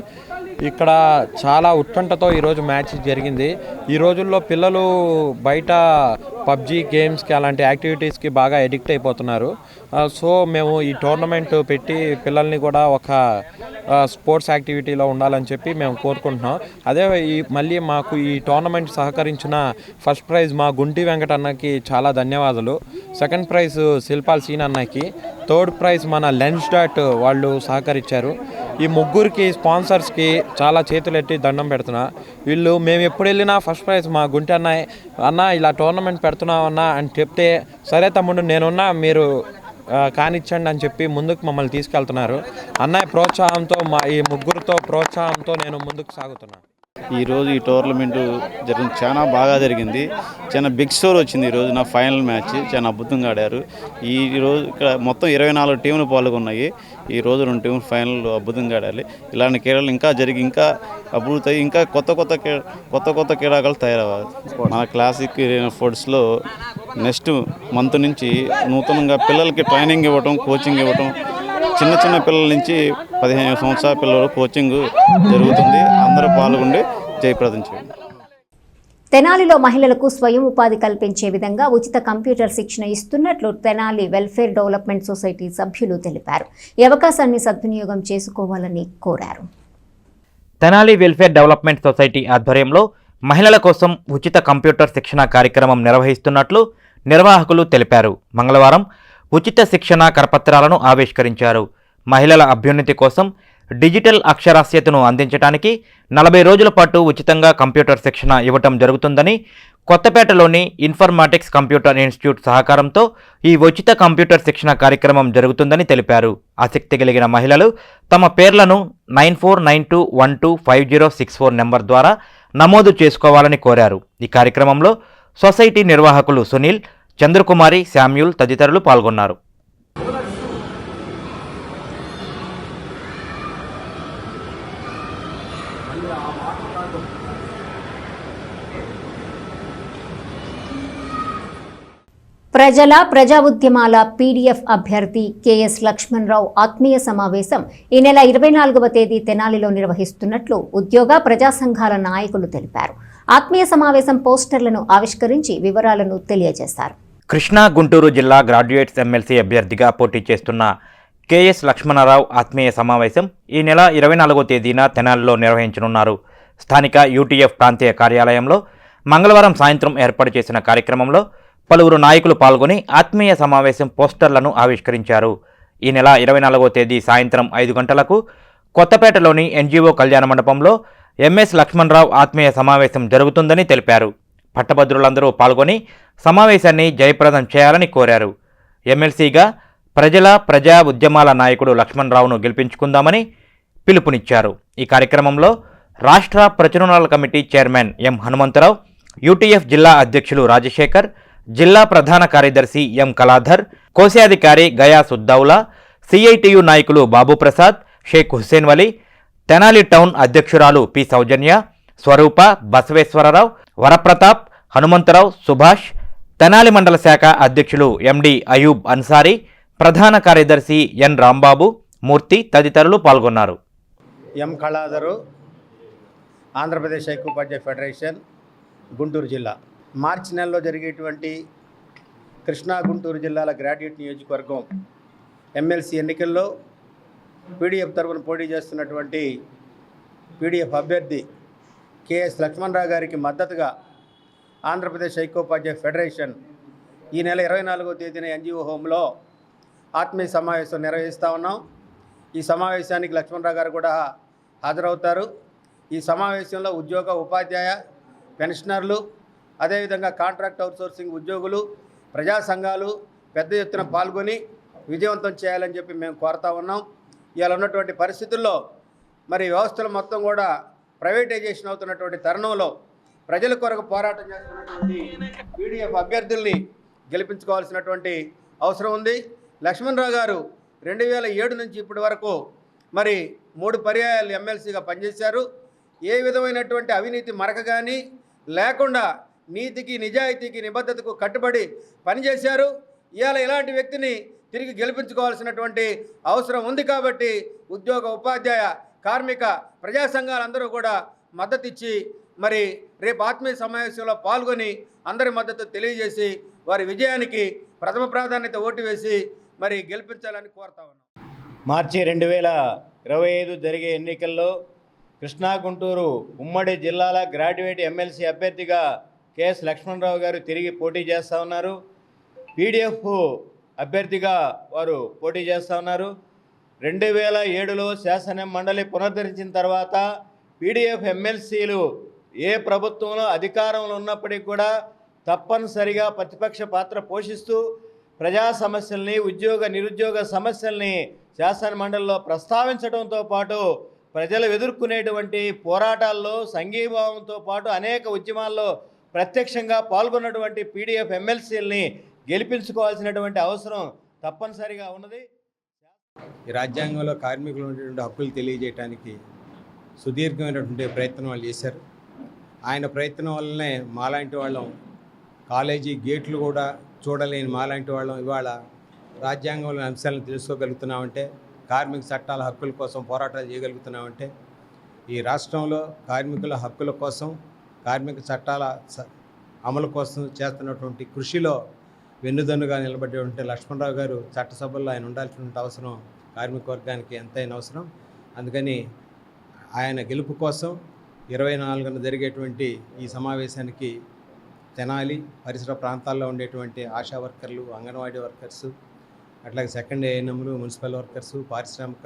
ఇక్కడ చాలా ఉత్కంఠతో ఈరోజు మ్యాచ్ జరిగింది. ఈ రోజుల్లో పిల్లలు బయట పబ్జీ గేమ్స్కి అలాంటి యాక్టివిటీస్కి బాగా ఎడిక్ట్ అయిపోతున్నారు. సో మేము ఈ టోర్నమెంట్ పెట్టి పిల్లల్ని కూడా ఒక స్పోర్ట్స్ యాక్టివిటీలో ఉండాలని చెప్పి మేము కోరుకుంటున్నాం. అదే మళ్ళీ మాకు ఈ టోర్నమెంట్ సహకరించిన ఫస్ట్ ప్రైజ్ మా గుంటి వెంకట అన్నకి చాలా ధన్యవాదాలు. సెకండ్ ప్రైజ్ శిల్పాల్ సీన్ అన్నకి, థర్డ్ ప్రైజ్ మన లెన్స్ డాట్ వాళ్ళు సహకరించారు. ఈ ముగ్గురికి స్పాన్సర్స్కి చాలా చేతులెట్టి దండం పెడుతున్నా. వీళ్ళు మేము ఎప్పుడు వెళ్ళినా ఫస్ట్ ప్రైజ్ మా గుంటి అన్న ఇలా టోర్నమెంట్ పెడుతున్నామన్నా అని చెప్తే సరే తమ్ముడు నేనున్నా మీరు కానిచ్చండి అని చెప్పి ముందుకు మమ్మల్ని తీసుకెళ్తున్నారు. అన్నయ్య ప్రోత్సాహంతో ఈ ముగ్గురితో ప్రోత్సాహంతో నేను ముందుకు సాగుతున్నాను. ఈరోజు ఈ టోర్నమెంట్ జరిగింది, చాలా బాగా జరిగింది. చాలా బిగ్ స్కోర్ వచ్చింది ఈరోజు. నా ఫైనల్ మ్యాచ్ చాలా అద్భుతంగా ఆడారు. ఈరోజు ఇక్కడ మొత్తం 24 టీములు పాల్గొన్నాయి. ఈరోజు 2 టీములు ఫైనల్ అద్భుతంగా ఆడాలి. ఇలాంటి క్రీడలు ఇంకా జరిగి ఇంకా అభివృద్ధి అయ్యి ఇంకా కొత్త క్రీడాకారులు తయారవ్వాలి. మన క్లాసిక్ ఫుడ్స్లో నెక్స్ట్ మంత్ నుంచి నూతనంగా పిల్లలకి ట్రైనింగ్ ఇవ్వటం, కోచింగ్ ఇవ్వటం, చిన్న పిల్లల నుంచి 15 సంవత్సరాల పిల్లలు కోచింగ్ జరుగుతుంది. అందరూ పాల్గొండి జయప్రదం చేయండి. తెనాలిలో మహిళలకు స్వయం ఉపాధి కల్పించే విధంగా ఉచిత కంప్యూటర్ శిక్షణ ఇస్తున్నట్లు తెనాలి వెల్ఫేర్ డెవలప్మెంట్ సొసైటీ సభ్యులు తెలిపారు. ఈ అవకాశాన్ని సద్వినియోగం చేసుకోవాలని కోరారు. తెనాలి వెల్ఫేర్ డెవలప్మెంట్ సొసైటీ ఆధ్వర్యంలో మహిళల కోసం ఉచిత కంప్యూటర్ శిక్షణ కార్యక్రమం నిర్వహిస్తున్నట్లు నిర్వాహకులు తెలిపారు. మంగళవారం ఉచిత శిక్షణ కరపత్రాలను ఆవిష్కరించారు. మహిళల అభ్యున్నతి కోసం డిజిటల్ అక్షరాస్యతను అందించడానికి 40 రోజుల పాటు ఉచితంగా కంప్యూటర్ శిక్షణ ఇవ్వటం జరుగుతుందని, కొత్తపేటలోని ఇన్ఫర్మాటిక్స్ కంప్యూటర్ ఇన్స్టిట్యూట్ సహకారంతో ఈ ఉచిత కంప్యూటర్ శిక్షణ కార్యక్రమం జరుగుతుందని తెలిపారు. ఆసక్తి కలిగిన మహిళలు తమ పేర్లను 9492125064 నెంబర్ ద్వారా నమోదు చేసుకోవాలని కోరారు. ఈ కార్యక్రమంలో సొసైటీ నిర్వాహకులు సునీల్, చంద్రకుమారి, శామ్యూల్ తదితరులు పాల్గొన్నారు. ప్రజా ఉద్యమాల పీడీఎఫ్ అభ్యర్థి కెఎస్ లక్ష్మణరావు ఆత్మీయ సమావేశం ఈ నెల 24వ తేదీ తెనాలిలో నిర్వహిస్తున్నట్లు ఉద్యోగ ప్రజా సంఘాల నాయకులు తెలిపారు. ఆత్మీయ సమావేశం పోస్టర్లను ఆవిష్కరించి వివరాలను తెలియజేశారు. కృష్ణా గుంటూరు జిల్లా గ్రాడ్యుయేట్స్ ఎమ్మెల్సీ అభ్యర్థిగా పోటీ చేస్తున్న కెఎస్ లక్ష్మణరావు ఆత్మీయ సమావేశం ఈ నెల 24వ తేదీన తెనాలిలో నిర్వహించనున్నారు. స్థానిక యూటీఎఫ్ ప్రాంతీయ కార్యాలయంలో మంగళవారం సాయంత్రం ఏర్పాటు చేసిన కార్యక్రమంలో పలువురు నాయకులు పాల్గొని ఆత్మీయ సమావేశం పోస్టర్లను ఆవిష్కరించారు. ఈ నెల 24వ తేదీ సాయంత్రం 5 గంటలకు కొత్తపేటలోని ఎన్జీఓ కళ్యాణ మండపంలో ఎంఎస్ లక్ష్మణరావు ఆత్మీయ సమావేశం జరుగుతుందని తెలిపారు. పట్టభద్రులందరూ పాల్గొని సమావేశాన్ని జయప్రదం చేయాలని కోరారు. ఎమ్మెల్సీగా ప్రజా ఉద్యమాల నాయకుడు లక్ష్మణరావును గెలిపించుకుందామని పిలుపునిచ్చారు. ఈ కార్యక్రమంలో రాష్ట్ర ప్రచురణల committee chairman M Hanumantharao, UTF జిల్లా అధ్యక్షులు రాజశేఖర్, జిల్లా ప్రధాన కార్యదర్శి ఎం కళాధర్, కోశాధికారి గయా సుద్దౌలా, సిఐటియు నాయకులు బాబుప్రసాద్, షేక్ హుస్సేన్ వలీ, తెనాలి టౌన్ అధ్యక్షురాలు పి సౌజన్య, స్వరూప, బసవేశ్వరరావు, వరప్రతాప్, హనుమంతరావు, సుభాష్, తెనాలి మండల శాఖ అధ్యక్షులు ఎండి అయూబ్ అన్సారీ, ప్రధాన కార్యదర్శి ఎన్ రాంబాబు, మూర్తి తదితరులు పాల్గొన్నారు. ఎం కళాధరు, ఆంధ్రప్రదేశ్ ఐక్యోపాధ్యాయ ఫెడరేషన్, గుంటూరు జిల్లా. మార్చి నెలలో జరిగేటువంటి కృష్ణా గుంటూరు జిల్లాల గ్రాడ్యుయేట్ నియోజకవర్గం ఎమ్మెల్సీ ఎన్నికల్లో పీడీఎఫ్ తరఫున పోటీ చేస్తున్నటువంటి పీడీఎఫ్ అభ్యర్థి కెఎస్ లక్ష్మణరావు గారికి మద్దతుగా ఆంధ్రప్రదేశ్ ఐక్యోపాధ్యాయ ఫెడరేషన్ ఈ నెల 24వ తేదీన ఎన్జీఓ హోంలో ఆత్మీయ సమావేశం నిర్వహిస్తూ ఉన్నాం. ఈ సమావేశానికి లక్ష్మణరావు గారు కూడా హాజరవుతారు. ఈ సమావేశంలో ఉద్యోగ, ఉపాధ్యాయ, పెన్షనర్లు, అదేవిధంగా కాంట్రాక్ట్ అవుట్సోర్సింగ్ ఉద్యోగులు, ప్రజా సంఘాలు పెద్ద ఎత్తున పాల్గొని విజయవంతం చేయాలని చెప్పి మేము కోరుతా ఉన్నాం. ఇవాళ ఉన్నటువంటి పరిస్థితుల్లో మరి వ్యవస్థలు మొత్తం కూడా ప్రైవేటైజేషన్ అవుతున్నటువంటి తరుణంలో ప్రజల కొరకు పోరాటం చేస్తున్నటువంటి పీడీఎఫ్ అభ్యర్థుల్ని గెలిపించుకోవాల్సినటువంటి అవసరం ఉంది. లక్ష్మణరావు గారు 2007 నుంచి ఇప్పటి వరకు మరి 3 పర్యాయాలు ఎమ్మెల్సీగా పనిచేశారు. ఏ విధమైనటువంటి అవినీతి మరక కానీ లేకుండా నీతికి, నిజాయితీకి, నిబద్ధతకు కట్టుబడి పనిచేశారు. ఇవాళ ఇలాంటి వ్యక్తిని తిరిగి గెలిపించుకోవాల్సినటువంటి అవసరం ఉంది. కాబట్టి ఉద్యోగ, ఉపాధ్యాయ, కార్మిక, ప్రజా సంఘాలందరూ కూడా మద్దతు ఇచ్చి మరి రేపు ఆత్మీయ సమావేశంలో పాల్గొని అందరి మద్దతు తెలియజేసి వారి విజయానికి ప్రథమ ప్రాధాన్యత ఓటు వేసి మరి గెలిపించాలని కోరుతా ఉన్నాం. మార్చి 2025 జరిగే ఎన్నికల్లో కృష్ణా గుంటూరు ఉమ్మడి జిల్లాల గ్రాడ్యుయేట్ ఎమ్మెల్సీ అభ్యర్థిగా కెఎస్ లక్ష్మణరావు గారు తిరిగి పోటీ చేస్తూ ఉన్నారు. పీడీఎఫ్ అభ్యర్థిగా వారు పోటీ చేస్తూ ఉన్నారు. 2007లో శాసన మండలి పునరుద్ధరించిన తర్వాత పీడీఎఫ్ ఎమ్మెల్సీలు ఏ ప్రభుత్వంలో అధికారంలో ఉన్నప్పటికీ కూడా తప్పనిసరిగా ప్రతిపక్ష పాత్ర పోషిస్తూ ప్రజా సమస్యల్ని, ఉద్యోగ నిరుద్యోగ సమస్యల్ని శాసన మండలిలో ప్రస్తావించడంతో పాటు ప్రజలు ఎదుర్కొనేటువంటి పోరాటాల్లో సంఘీభావంతో పాటు అనేక ఉద్యమాల్లో ప్రత్యక్షంగా పాల్గొన్నటువంటి పీడీఎఫ్ ఎమ్మెల్సీలని గెలిపించుకోవాల్సినటువంటి అవసరం తప్పనిసరిగా ఉన్నది. ఈ రాజ్యాంగంలో కార్మికులు ఉన్నటువంటి హక్కులు తెలియజేయడానికి సుదీర్ఘమైనటువంటి ప్రయత్నం వాళ్ళు చేశారు. ఆయన ప్రయత్నం వల్లనే మాలాంటి వాళ్ళం కాలేజీ గేట్లు కూడా చూడలేని మాలాంటి వాళ్ళం ఇవాళ రాజ్యాంగంలోని అంశాలను తెలుసుకోగలుగుతున్నామంటే, కార్మిక చట్టాల హక్కుల కోసం పోరాటాలు చేయగలుగుతున్నామంటే ఈ రాష్ట్రంలో కార్మికుల హక్కుల కోసం కార్మిక చట్టాల అమలు కోసం చేస్తున్నటువంటి కృషిలో వెన్నుదన్నుగా నిలబడేటువంటి లక్ష్మణరావు గారు చట్టసభల్లో ఆయన ఉండాల్సినటువంటి అవసరం కార్మిక వర్గానికి ఎంతైనా అవసరం. అందుకని ఆయన గెలుపు కోసం 24న జరిగేటువంటి ఈ సమావేశానికి తెనాలి పరిసర ప్రాంతాల్లో ఉండేటువంటి ఆశా వర్కర్లు, అంగన్వాడీ వర్కర్సు, అట్లాగే సెకండ్ ఏఎన్ఎంలు, మున్సిపల్ వర్కర్సు, పారిశ్రామిక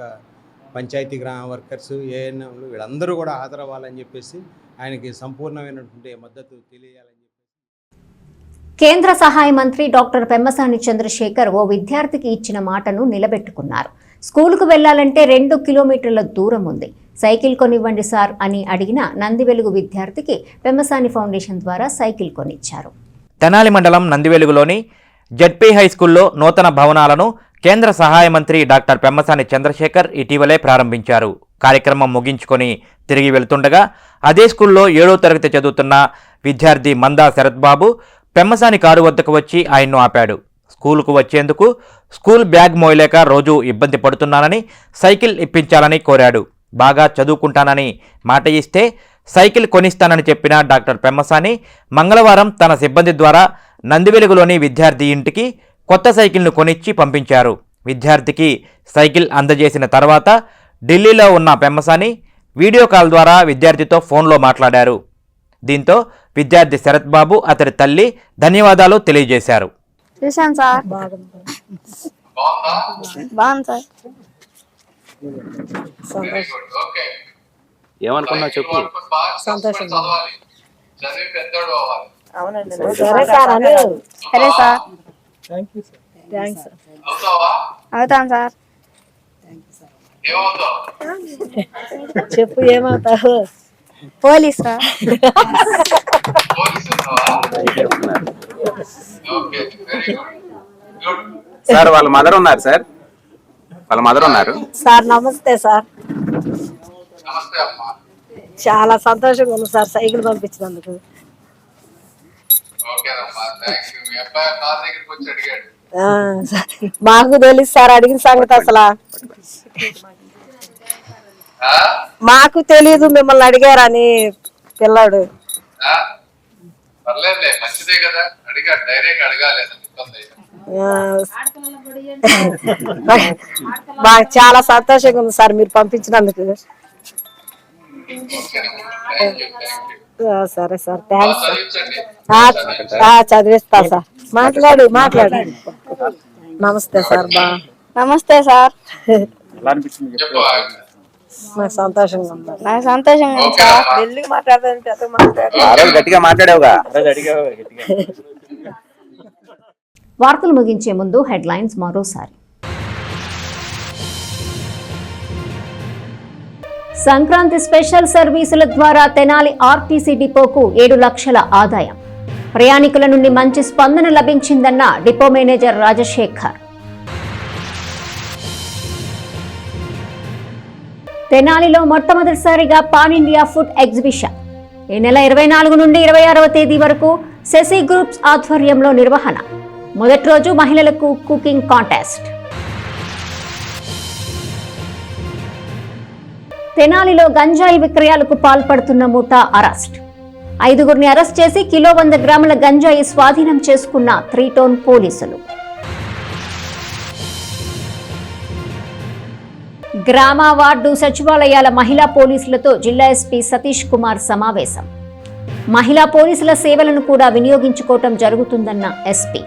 పంచాయతీ గ్రామ వర్కర్సు, ఏఎన్ఎంలు వీళ్ళందరూ కూడా హాజరవ్వాలని చెప్పేసి ఆయనకి సంపూర్ణమైనటువంటి మద్దతు తెలియాలని. కేంద్ర సహాయ మంత్రి డాక్టర్ పెమ్మసాని చంద్రశేఖర్ ఓ విద్యార్థికి ఇచ్చిన మాటను నిలబెట్టుకున్నారు. స్కూలుకు వెళ్లాలంటే 2 కిలోమీటర్ల దూరం ఉంది, సైకిల్ కొనివ్వండి సార్ అని అడిగిన నందివెలుగు విద్యార్థికి పెమ్మసాని ఫౌండేషన్ ద్వారా సైకిల్ కొనిచ్చారు. తెనాలి మండలం నందివెలుగులోని జెడ్పీ హై స్కూల్లో నూతన భవనాలను కేంద్ర సహాయ మంత్రి డాక్టర్ పెమ్మసాని చంద్రశేఖర్ ఇటీవలే ప్రారంభించారు. కార్యక్రమం ముగించుకొని తిరిగి వెళ్తుండగా అదే స్కూల్లో 7వ తరగతి చదువుతున్న విద్యార్థి మందా శరత్ బాబు పెమ్మసాని కారు వద్దకు వచ్చి ఆయన్ను ఆపాడు. స్కూలుకు వచ్చేందుకు స్కూల్ బ్యాగ్ మోయలేక రోజు ఇబ్బంది పడుతున్నానని సైకిల్ ఇప్పించాలని కోరాడు. బాగా చదువుకుంటానని మాట ఇస్తే సైకిల్ కొనిస్తానని చెప్పిన డాక్టర్ పెమ్మసాని మంగళవారం తన సిబ్బంది ద్వారా నందివెలుగులోని విద్యార్థి ఇంటికి కొత్త సైకిల్ను కొనిచ్చి పంపించారు. విద్యార్థికి సైకిల్ అందజేసిన తర్వాత ఢిల్లీలో ఉన్న పెమ్మసాని వీడియో కాల్ ద్వారా విద్యార్థితో ఫోన్లో మాట్లాడారు. దీంతో విద్యార్థి శరత్ బాబు అతడి తల్లి ధన్యవాదాలు తెలియజేశారు. ఏమనుకున్నా చెప్పు. చెప్పు ఏమవుతావు? పోలీసా? సార్ వాళ్ళ మదర్ ఉన్నారు సార్, వాళ్ళ మదర్ ఉన్నారు సార్. నమస్తే సార్. చాలా సంతోషంగా ఉంది సార్ సైకిల్ పంపించినందుకు. మాకు తెలుసు సార్ అడిగిన సంగతి. అసలు మాకు తెలీదు మిమ్మల్ని అడిగారని పిల్లాడు. మాకు చాలా సంతోషంగా ఉంది సార్ మీరు పంపించినందుకు. సరే సార్, థ్యాంక్స్. చదివిస్తా సార్. మాట్లాడు. నమస్తే సార్. నమస్తే సార్. నాకు సంతోషంగా ఉంది. నాకు సంతోషంగా ఉంది సార్. ఢిల్లీకి మాట్లాడదాం గట్టిగా మాట్లాడావుగా. వార్తలు ముగించే ముందు హెడ్లైన్స్ మరోసారి. సంక్రాంతి స్పెషల్ సర్వీసుల ద్వారా తెనాలి ఆర్టీసీ డిపోకు 7 లక్షల ఆదాయం. ప్రయాణికుల నుండి మంచి స్పందన లభించిందన్న డిపో మేనేజర్ రాజశేఖర్. తెనాలిలో మొట్టమొదటిసారిగా పాన్ ఇండియా ఫుడ్ ఎగ్జిబిషన్ ఈ నెల 24 నుండి 26వ తేదీ వరకు శశి గ్రూప్స్ ఆధ్వర్యంలో నిర్వహణ. మొదటి రోజు మహిళలకు కుకింగ్ కాంటెస్ట్. తెనాలిలో గంజాయి విక్రయాలకు పాల్పడుతున్న ముఠా అరెస్ట్. 5గురిని అరెస్ట్ చేసి కిలో 100 గ్రాముల గంజాయి స్వాధీనం చేసుకున్న 3 టౌన్ పోలీసులు. గ్రామ వార్డు సచివాలయాల మహిళా పోలీసులతో జిల్లా ఎస్పీ సతీష్ కుమార్ సమావేశం. మహిళా పోలీసుల సేవలను కూడా వినియోగించుకోవటం జరుగుతుందన్న ఎస్పీ.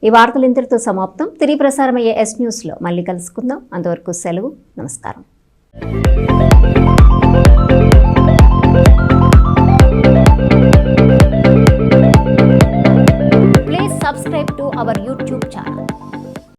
ఈ వార్తలు ఇంతటితో సమాప్తం. తిరిగి ప్రసారమయ్యే ఎస్ న్యూస్లో మళ్ళీ కలుసుకుందాం. అంతవరకు సెలవు. నమస్కారం.